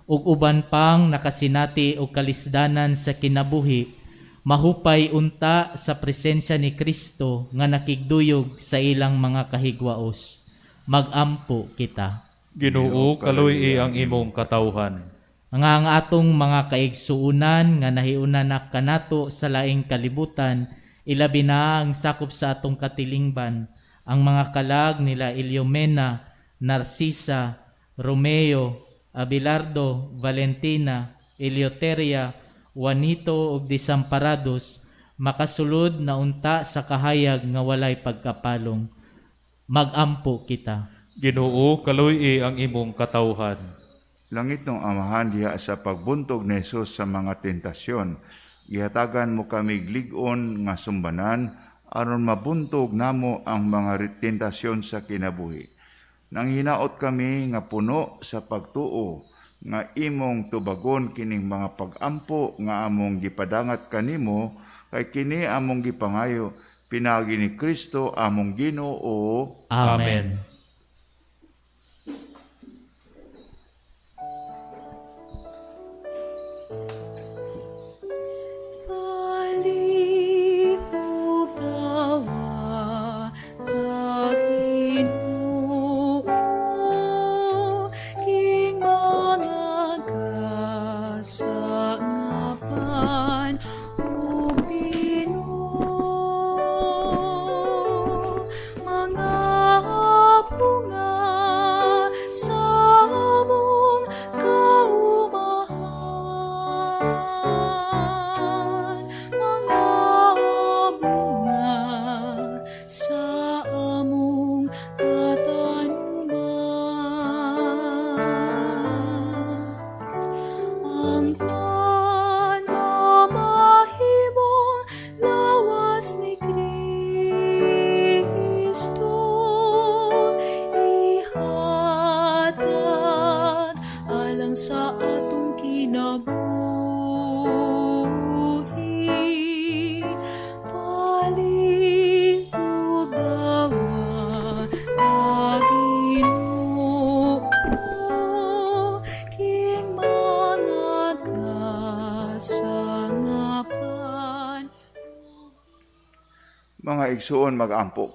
ug uban pang nakasinati og kalisdanan sa kinabuhi, mahupay unta sa presensya ni Kristo nga nakigduyog sa ilang mga kahigwaos. Magampo kita. Ginoo, kaluy ang imong katawhan. Nga ang atong mga kaigsuunan nga nahiuna na kanato sa laing kalibutan, ilabi na ang sakop sa atong katilingban, ang mga kalag nila Iliomena, Narcisa, Romeo, Abelardo, Valentina, Eleuteria, Juanito ug Desamparados, makasulod na unta sa kahayag nga walay pagkapalong. Magampo kita. Ginoo, kaluy ang imong katawhan. Langit ng Amahan diha sa pagbuntog ni Jesus sa mga tentasyon, gihatagan mo kami lig-on nga sumbanan aron mabuntog namo ang mga tentasyon sa kinabuhi. Nang hinaot kami nga puno sa pagtuo, nga imong tubagon kining mga pagampo nga among gipadangat kanimo, kay kini among gipangayo, pinagi ni Kristo among Ginoo. Amen. Mga mga igsuon magampo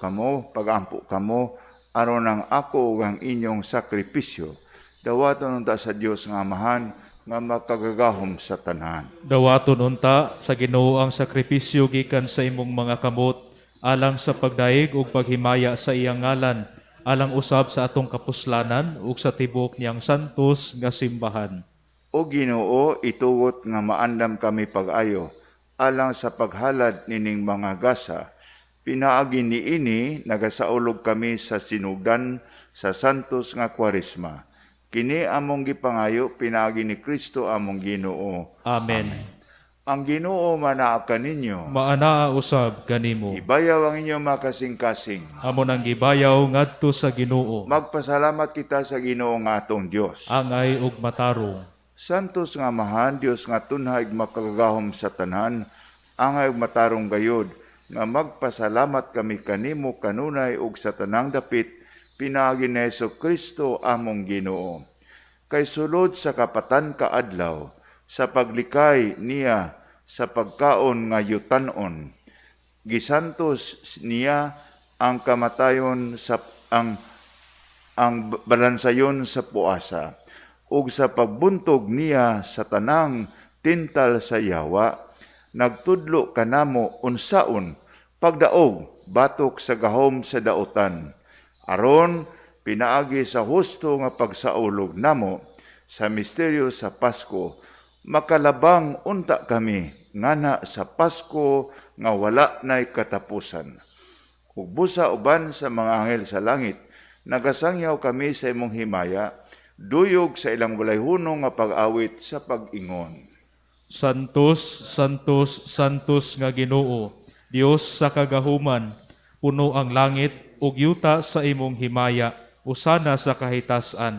kamo aron ang ako ug ang inyong sakripisyo. Dawaton unta sa Dios nga Amahan nga makagagahom sa tanan. Dawaton unta sa Ginoo ang sakripisyo gikan sa imong mga kamot alang sa pagdaig ug paghimaya sa iyang ngalan, alang usab sa atong kapuslanan ug sa tibok niyang santos nga simbahan. O Ginoo, itugot nga maandam kami pag-ayo alang sa paghalad nining mga gasa. Pinaagi niini nagasaulog kami sa sinugdan sa santos nga Kwaresma. Kini among gipangayo pinaagi ni Kristo among Ginoo. Amen. Ang Ginoo manaa kaninyo. Maanaa usab kanimo. Ibayaw ang inyong makasing-kasing. Amo nang gibayaw ngadto sa Ginoo. Magpasalamat kita sa Ginoo nga atong Dios. Angay ug matarong. Santos nga Amahan, Dios nga tunhay makagahom sa tanan, angay ug matarong gayud, nga magpasalamat kami kanimo kanunay ug sa tanang dapit, pinaagi ni Jesucristo among Ginoo. Kay sulod sa kapatan kaadlaw, sa paglikay niya sa pagkaon nga yutan-on, gisantos niya ang kamatayon sa ang balansayon sa puasa, ug sa pagbuntog niya sa tanang tintal sa yawa, nagtudlo kanamo unsaon pagdaog batok sa gahom sa dautan, aron pinaagi sa husto nga pagsaulog namo sa misteryo sa Pasko, makalabang unta kami ngana sa Pasko nga wala nay katapusan. Ug busa uban sa mga anghel sa langit, nagasangyaw kami sa imong himaya, duyog sa ilang walay hunong nga pag-awit sa pag-ingon. Santos, Santos, Santos nga Ginoo, Dios sa kagahuman, puno ang langit ug yuta sa imong himaya, usana sa kahitasan.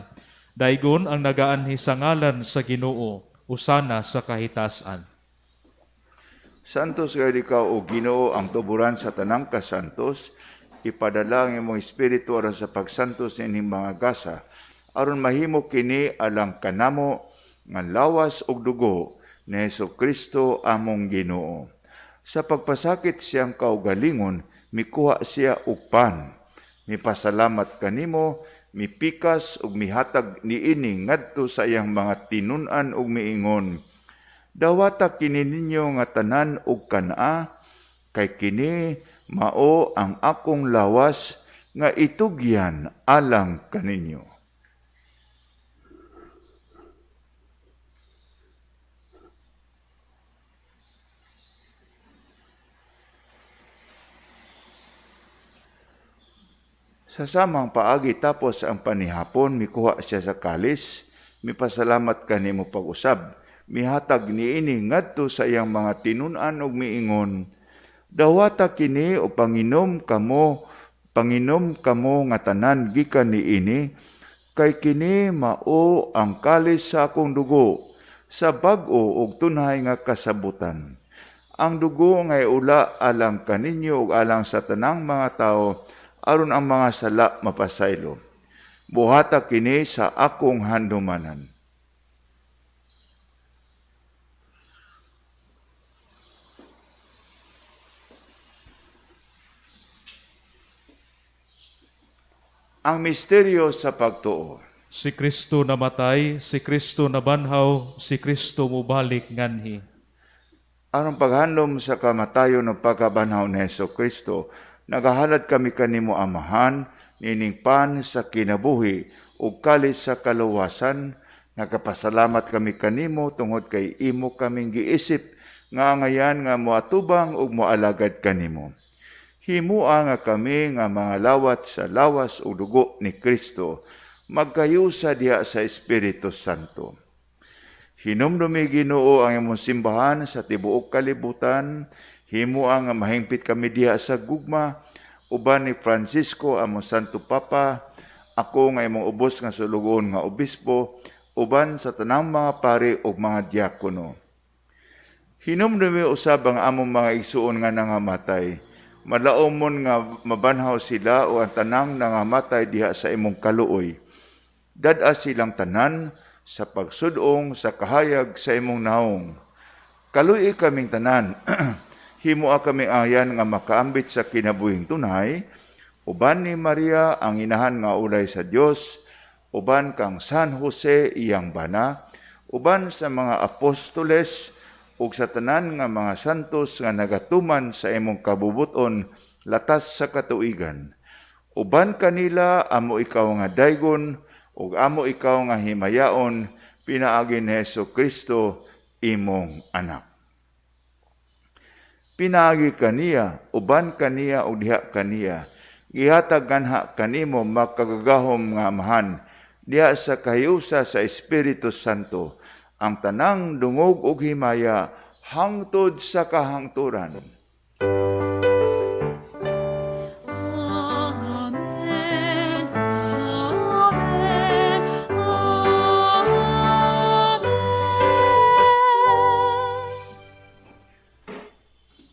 Daigon ang nagaanhi sa ngalan sa Ginoo, usana sa kahitasan. Santos gayud ikaw o Ginoo ang tuburan sa tanang kasantos, ipadala ang imong espiritu aron sa pagsantos ining mga gasa, aron mahimo kini alang kanamo nga lawas ug dugo ni Jesucristo among Ginoo. Sa pagpasakit siyang kaugalingon, mikuha siya og pan. Mipasalamat kanimo, mipikas ug mihatag niini ngadto sa iyang mga tinun-an ug miingon, dawata kini ninyo nga tanan ug kana, kay kini mao ang akong lawas nga itugyan alang kaninyo. Sa samang paagi tapos ang panihapon, mikuha siya sa kalis, mipasalamat kanimo pag-usab, mihatag niini ngadto sa iyang mga tinun-an ug miingon, dawata kini o panginom kamo nga tanan gikan niini, kay kini mao ang kalis sa akong dugo, sa bag-o ug tunhay nga kasabutan. Ang dugo nga ula alang kaninyo ug alang sa tanang mga tao, aron ang mga sala mapasaylo. Buhata kini sa akong handumanan. Ang misteryo sa pagtuo. Si Kristo namatay, si Kristo nabanhaw, si Kristo mubalik nganhi. Aron paghandom sa kamatayon ng pagkabanhaw ni Jesucristo, nagahalad kami kanimo Amahan, nining pan sa kinabuhi ug kalis sa kaluwasan. Nagapasalamat kami kanimo tungod kay imo kaming giisip nga ngayan nga moatubang ug moalagad kanimo. Himua nga kami nga mga lawat sa lawas ug dugo ni Kristo, magkayusa diha sa Espiritu Santo. Hinumdumi Ginoo ang imong simbahan sa tibuok kalibutan, himo ang mahingpit kami diha sa gugma, uban ni Francisco among Santo Papa, ako nga imong ubos nga sulugon nga obispo, uban sa tanang mga pari ug mga diakono. Hinumdumi usab ang among mga igsuon nga nangamatay, malaumon nga mabanhaw sila o ang tanang nangamatay diha sa imong kaluoy. Dad-a silang tanan sa pagsudong sa kahayag sa imong naong. Kaluoy kaming tanan, Himoa kami ayan nga makaambit sa kinabuhing tunay, uban ni Maria ang inahan nga ulay sa Dios, uban kang San Jose iyang bana, uban sa mga apostoles ug sa tanan nga mga santos nga nagatuman sa imong kabubuton latas sa katuigan. Uban kanila amo ikaw nga daygon ug amo ikaw nga himayaon pinaagi ni Hesukristo imong anak. Pinaagi kaniya, uban kaniya ug diha kaniya, gihatag ganha kanimo makagagahom nga amahan, diha sa kahiusa sa Espiritu Santo, ang tanang dungog ug himaya hangtod sa kahangturan. Amen. Amen. Amen.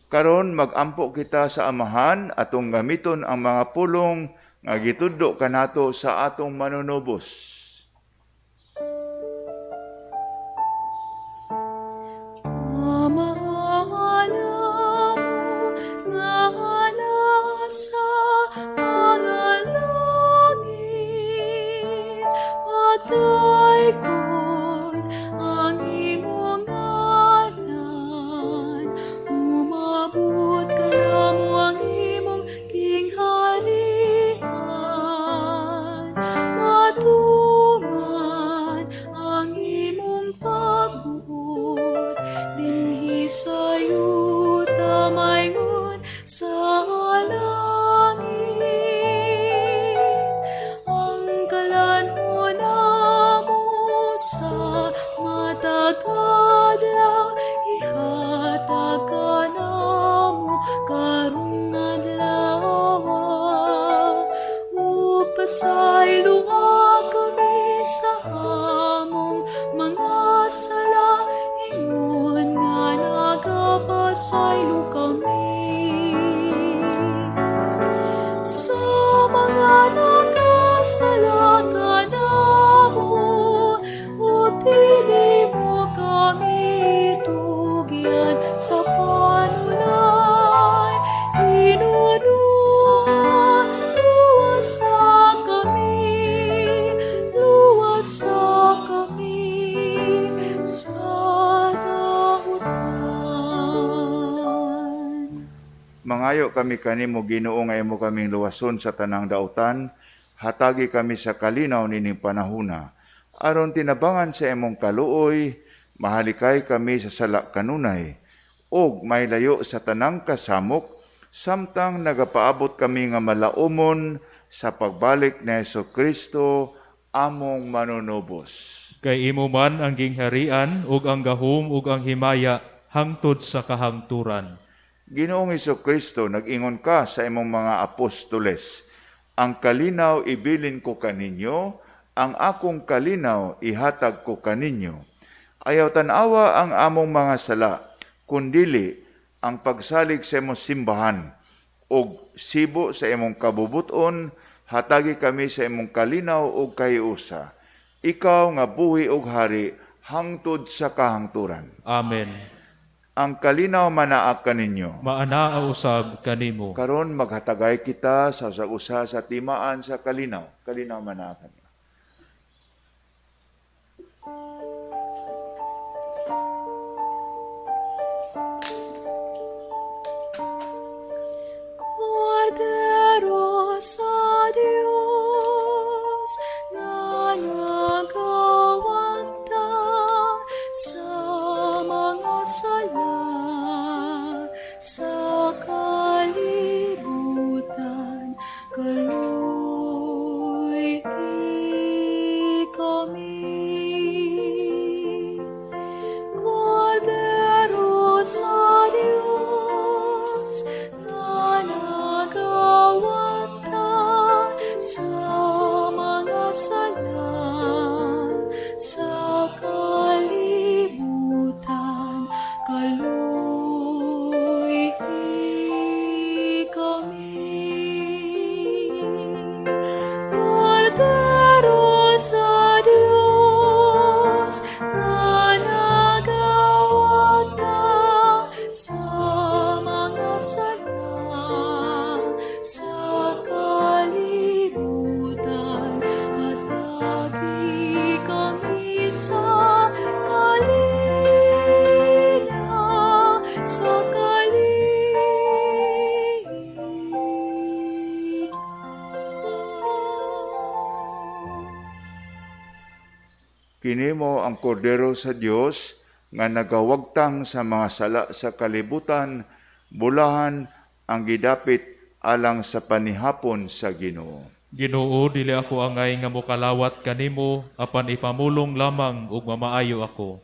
Karon magampo kita sa amahan atong gamiton ang mga pulong nga gitudlo kanato sa atong manunubos. Pamahala mo nga nasa pangalangit, padaykon ang imong ngalan, umabot ka na mo ang imong kingharian, matuman ang imong pagbuot, dinhi sa yuta mayngon sa langit. Ang kalan mo namo sa matag adlaw, ihatag ka namo karong adlaw. Ug pasayloa kami sa among mga sala, ingon nga nagapasaylo kami. Sa mga nakasala ka namo, ug dili mo kami tugyan sa panulay, inunua luwasa kami sa dautan. Mangayo kami kanimo Ginoo nga imo kaming luwason sa tanang dautan, hatagi kami sa kalinaw nining panahuna. Aron tinabangan sa imong kaluoy, mahalikay kami sa sala kanunay, ug may layo sa tanang kasamok, samtang nagapaabot kami nga malaumon sa pagbalik ni Hesukristo among manunubos. Kay imo man ang gingharian ug ang gahom ug ang himaya hangtod sa kahangturan. Ginoong Hesukristo, nag-ingon ka sa imong mga apostoles, ang kalinaw ibilin ko kaninyo, ang akong kalinaw ihatag ko kaninyo. Ayaw tanawa ang among mga sala, kundili ang pagsalig sa imong simbahan, ug sibo sa imong kabubuton, hatagi kami sa imong kalinaw ug kahiusa. Ikaw nga buhi ug hari, hangtod sa kahangturan. Amen. Ang kalinaw manaak kaninyo. Maanaa usab kanimo. Karon maghatagay kita sa usa sa timaan sa kalinaw. Kalinaw manaak kanyo. Cordero sa Dios, na nagawantang sa mga sala, sa kalibutan, kaluy kami. Cordero sa Dios, na nagawantang sa mga sala, sa kalibutan, kaluy kami. Kinimo ang kordero sa Dios nga nagawagtang sa mga sala sa kalibutan, bulahan ang gidapit alang sa panihapon sa Ginoo. Ginoo, dili ako angay nga mokalawat kanimo, apan ipamulong lamang ug mamaayo ako.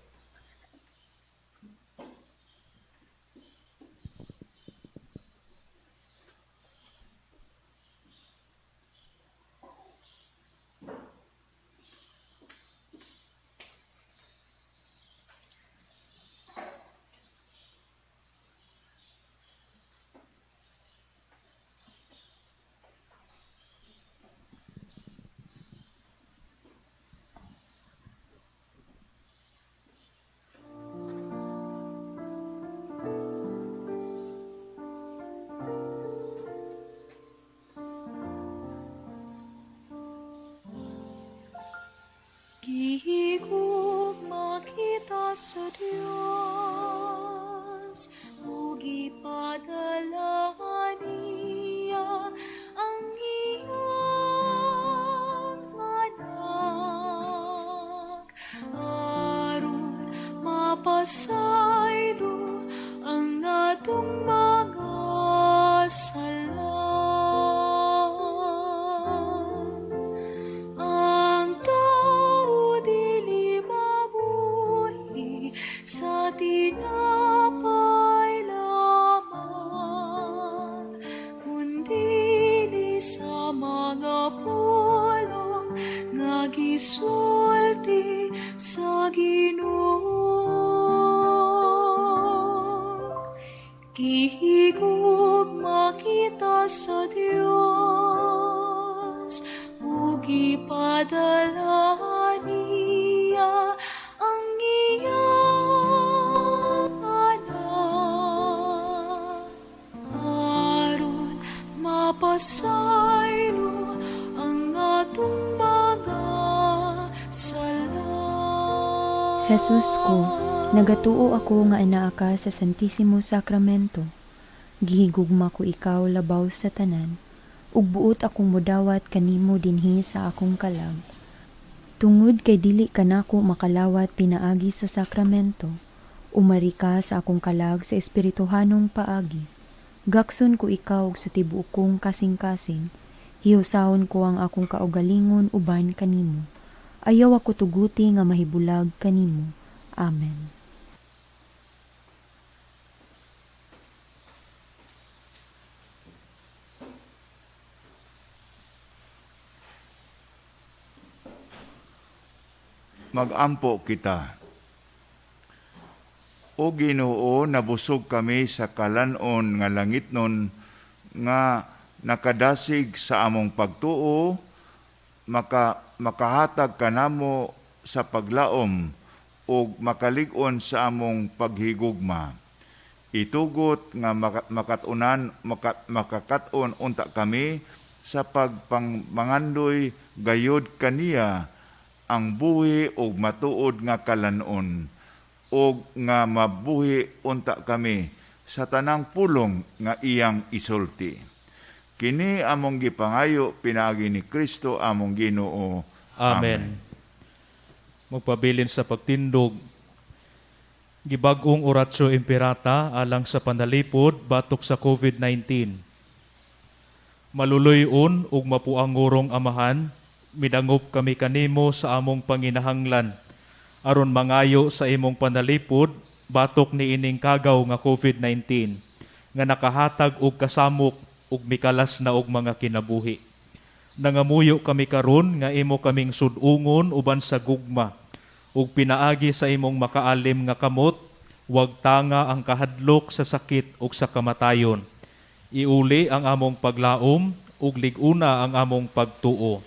Gihigugma kita sa Diyos, ug ipadala niya ang iyang anak, aron mapasaylo ang atong mga sala. Sa tinapay lamang, kundi sa mga pulong nga gisulti sa Ginoo. Gihigugma kita sa Dios, ug ipadala niya ang iyang anak, aron mapasaylo ang atong mga sala. Jesus ko, nagatuo ako nga anaa ka sa Santissimo Sacramento. Gihigugma ko ikaw labaw sa tanan, ug buot akong modawat kanimo dinhi sa akong kalag. Tungod kay dili ka nako makalawat pinaagi sa sakramento, umari ka sa akong kalag sa espirituhanong paagi. Gakson ko ikaw sa tibuok kong kasing-kasing, hihusahon ko ang akong kaugalingon uban kanimo. Ayaw ako tuguti nga mahibulag kanimo. Amen. Magampo kita. O Ginoo, nabusog kami sa kalanon nga langitnon nga nakadasig sa among pagtuo, makahatag kanamo sa paglaom o makalig-on sa among paghigugma. Itugot nga makakaton unta kami sa pagpangmangandoy gayod kaniya ang buhi o matuod nga kalanon o nga mabuhi unta kami sa tanang pulong nga iyang isulti. Kini among gipangayo pinaagi ni Kristo among Ginoo. Amen. Magpabilin sa pagtindog. Gibag-ong Oratio Imperata alang sa panalipod batok sa COVID-19. Maluloy-on ug mapuangurong amahan, midangop kami kanimo sa among panginahanglan aron mangayo sa imong panalipod batok ni ining kagaw nga COVID-19 nga nakahatag og kasamok ug mikalas na og mga kinabuhi. Nangamuyo kami karon nga imo kaming sud-ungon uban sa gugma ug pinaagi sa imong makaalim nga kamot, wag tanga ang kahadlok sa sakit ug sa kamatayon. Iuli ang among paglaom ug liguna ang among pagtuo.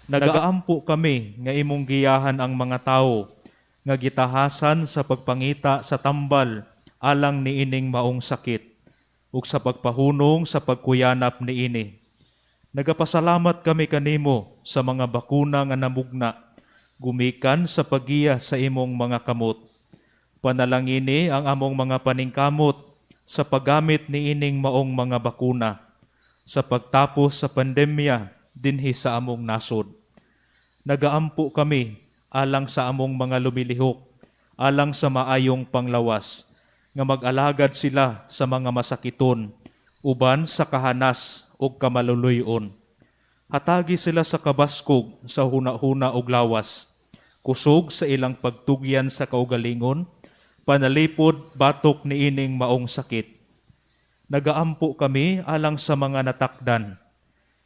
Nagaampo kami nga imong giyahan ang mga tawo nga gitahasan sa pagpangita sa tambal alang ni ining maong sakit ug sa pagpahunong sa pagkuyanap ni ini. Nagapasalamat kami kanimo sa mga bakuna nga namugna gumikan sa pagiya sa imong mga kamot. Panalangini ang among mga paningkamot sa paggamit ni ining maong mga bakuna sa pagtapos sa pandemya dinhi sa among nasod. Nagaampo kami alang sa among mga lumilihok, alang sa maayong panglawas, nga mag-alagad sila sa mga masakiton, uban sa kahanas o kamaluluyon. Hatagi sila sa kabaskog sa huna-huna og lawas, kusog sa ilang pagtugyan sa kaugalingon, panalipod batok ni ining maong sakit. Nagaampo kami alang sa mga natakdan.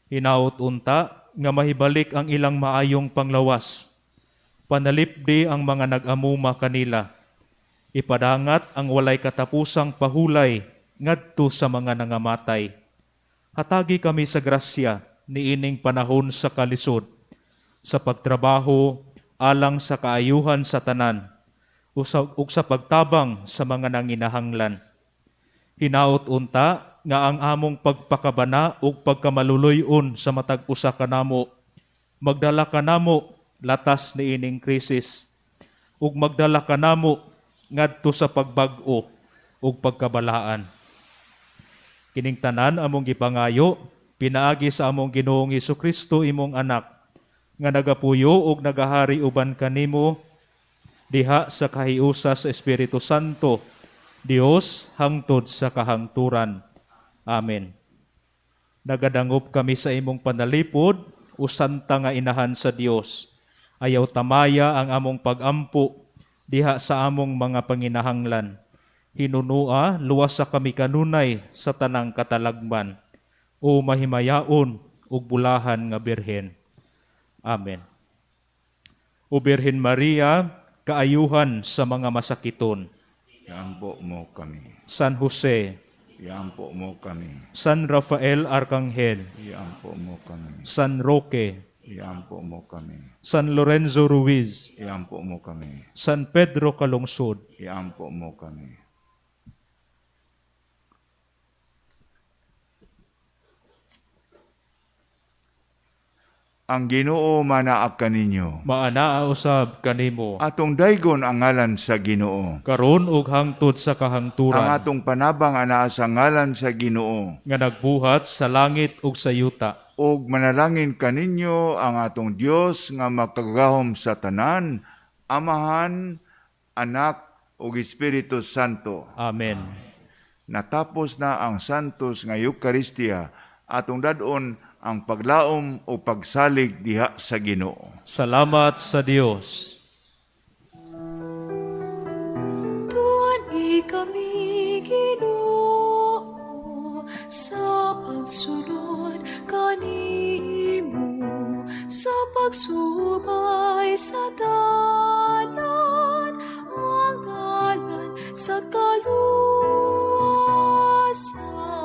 Hinaut unta nga mahibalik ang ilang maayong panglawas. Panalipdi ang mga nag-amuma kanila. Ipadangat ang walay katapusang pahulay ngadto sa mga nangamatay. Hatagi kami sa grasya ni ining panahon sa kalisod, sa pagtrabaho alang sa kaayuhan sa tanan, ug sa pagtabang sa mga nanginahanglan. Hinaut unta nga ang among pagpakabana ug pagkamaluluyon sa matag usa kanamo magdala kanamo latas ni ining krisis ug magdala kanamo ngadto sa pagbag-o ug pagkabalaan. Kining tanan among gipangayo pinaagi sa among Ginoong Hesukristo imong anak nga nagapuyo ug nagahari uban kanimo diha sa kahiusa sa Espiritu Santo, Dios hangtod sa kahangturan. Amen. Nagadangop kami sa imong panalipod, o santa nga inahan sa Dios. Ayaw tamaya ang among pag-ampo diha sa among mga panginahanglan. Hinunua, luwas sa kami kanunay sa tanang katalagman. O mahimayaon ug bulahan nga Birhen. Amen. O Birhen Maria, kaayuhan sa mga masakiton. Iampo mo kami. San Jose, Iampo mo kami. San Rafael Arcangel, Iampo mo kami. San Roque, Iampo mo kami. San Lorenzo Ruiz, Iampo mo kami. San Pedro Calungsod, Iampo mo kami. Ang Ginoo manaak kaninyo. maanaa usab kanimo, Atong daygon ang ngalan sa Ginoo. karon ug hangtod sa Ang kahangturan, atong panabang anaa sa ngalan sa Ginoo. nga nagbuhat sa langit ug sa yuta. Og manalangin kaninyo ang atong Dios nga makagahom sa tanan, Amahan, Anak ug Espiritu Santo. Amen. Natapos na ang santos nga Eucharistia, atong dadon ang paglaom o pagsalig diha sa Ginoo. Salamat sa Dios. Tuwani kami, Ginoo, sa pagsunod kanimo, sa pagsubay sa tanan, ang dalan sa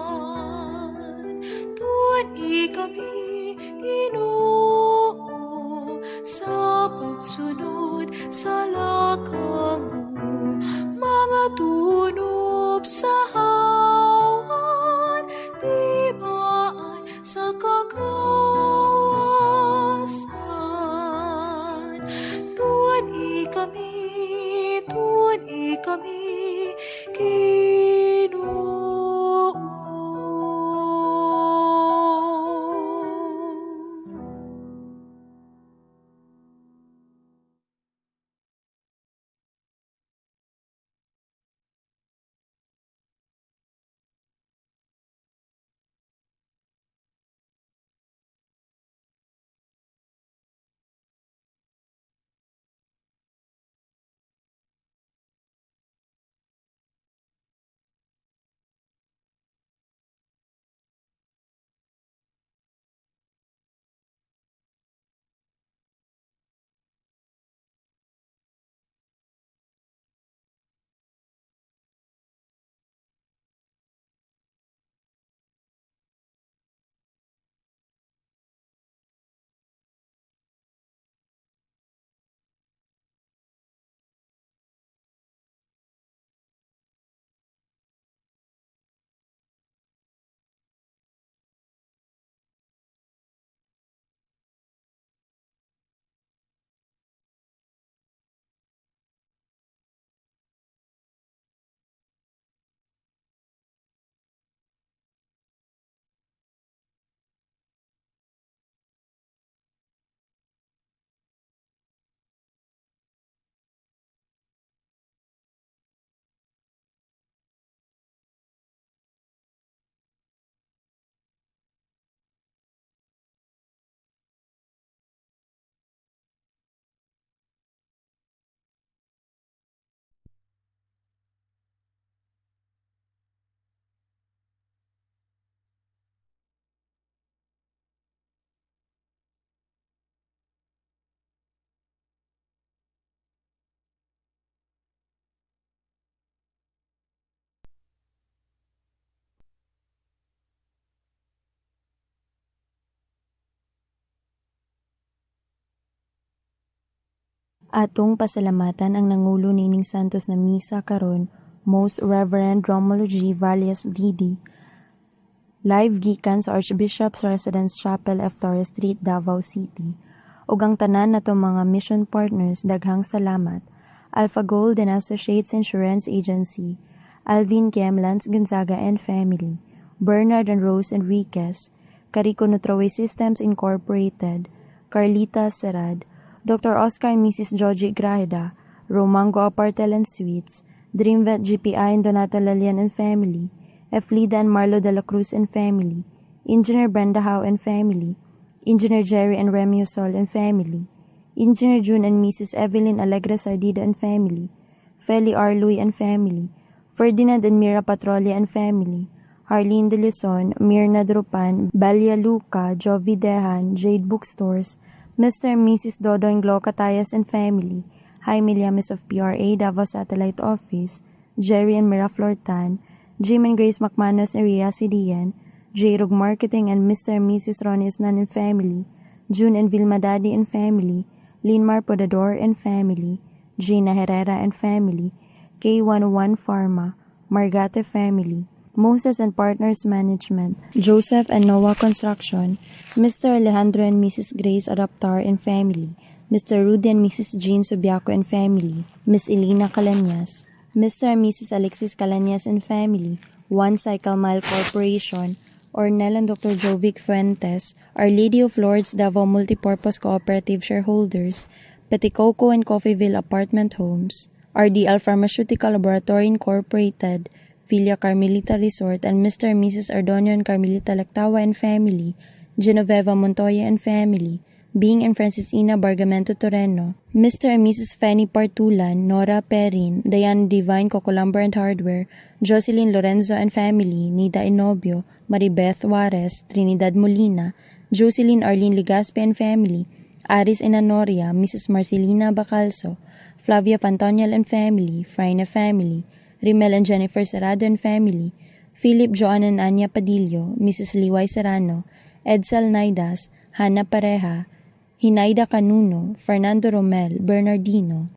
kaluwasan. Tuwani kami, Ginoo, sa pagsunod sa lakang mo, mga tunob sa hawan, tibaan sa kagawasan. Tuwani kami, Ginoo. Atong pasalamatan ang nangulo nining Santos na Misa karon, Most Reverend Romulo G. Valles Didi, live gikan sa Archbishop's Residence Chapel, F. Torres Street, Davao City. Ug ang tanan nato mga mission partners, daghang salamat. Alpha Gold and Associates Insurance Agency, Alvin Kem Lance Gonzaga and Family, Bernard and Rose Enriquez, Carico Nutroway Systems Incorporated, Carlita Serad, Dr. Oscar and Mrs. Joji Grajeda, Romango Apartel and Suites, Dreamvet GPI and Donato Lalian and Family, Eflida and Marlo de la Cruz and Family, Engineer Brenda Howe and Family, Engineer Jerry and Remio Sol and Family, Engineer June and Mrs. Evelyn Alegre Sardida and Family, Feli Arluy and Family, Ferdinand and Mira Patrolia and Family, Harleen de Luzon, Mirna Drupan, Balia Luca, Jovi Dehan, Jade Bookstores, Mr. and Mrs. Dodo and Glo Catayas and Family, Jaime Llames of PRA Davao Satellite Office, Jerry and Mira Flortan, Jim and Grace McManus and Rhea Sidian, J-Rog Marketing and Mr. and Mrs. Ronnie Isnan and Family, June and Vilma Daddy and Family, Linmar Podador and Family, Gina Herrera and Family, K101 Pharma, Margate Family, Moses and Partners Management, Joseph and Noah Construction, Mr. Alejandro and Mrs. Grace Adaptar and Family, Mr. Rudy and Mrs. Jean Subiaco and Family, Miss Elena Calanyas, Mr. and Mrs. Alexis Calanyas and Family, One Cycle Mile Corporation, Ornel and Dr. Jovic Fuentes, Our Lady of Lourdes Davao Multipurpose Cooperative Shareholders, Peticoco and Coffeeville Apartment Homes, RDL Pharmaceutical Laboratory Incorporated, Villa Carmelita Resort, and Mr. and Mrs. Ardonio and Carmelita Lactawa and Family, Genoveva Montoya and Family, Bing and Francisina Bargamento Toreno, Mr. and Mrs. Fanny Partulan, Nora Perrin, Diane Divine Cocolumber and Hardware, Jocelyn Lorenzo and Family, Nida Inobio, Maribeth Juarez, Trinidad Molina, Jocelyn Arlene Ligaspe and Family, Aris Enanoria, Mrs. Marcelina Bacalso, Flavia Fantonial and Family, Fraina Family, Rimel and Jennifer Serrado and Family, Philip, Joan and Anya Padillo, Mrs. Liway Serrano, Edsel Naidas, Hannah Pareja, Hinaida Canuno, Fernando Romel, Bernardino,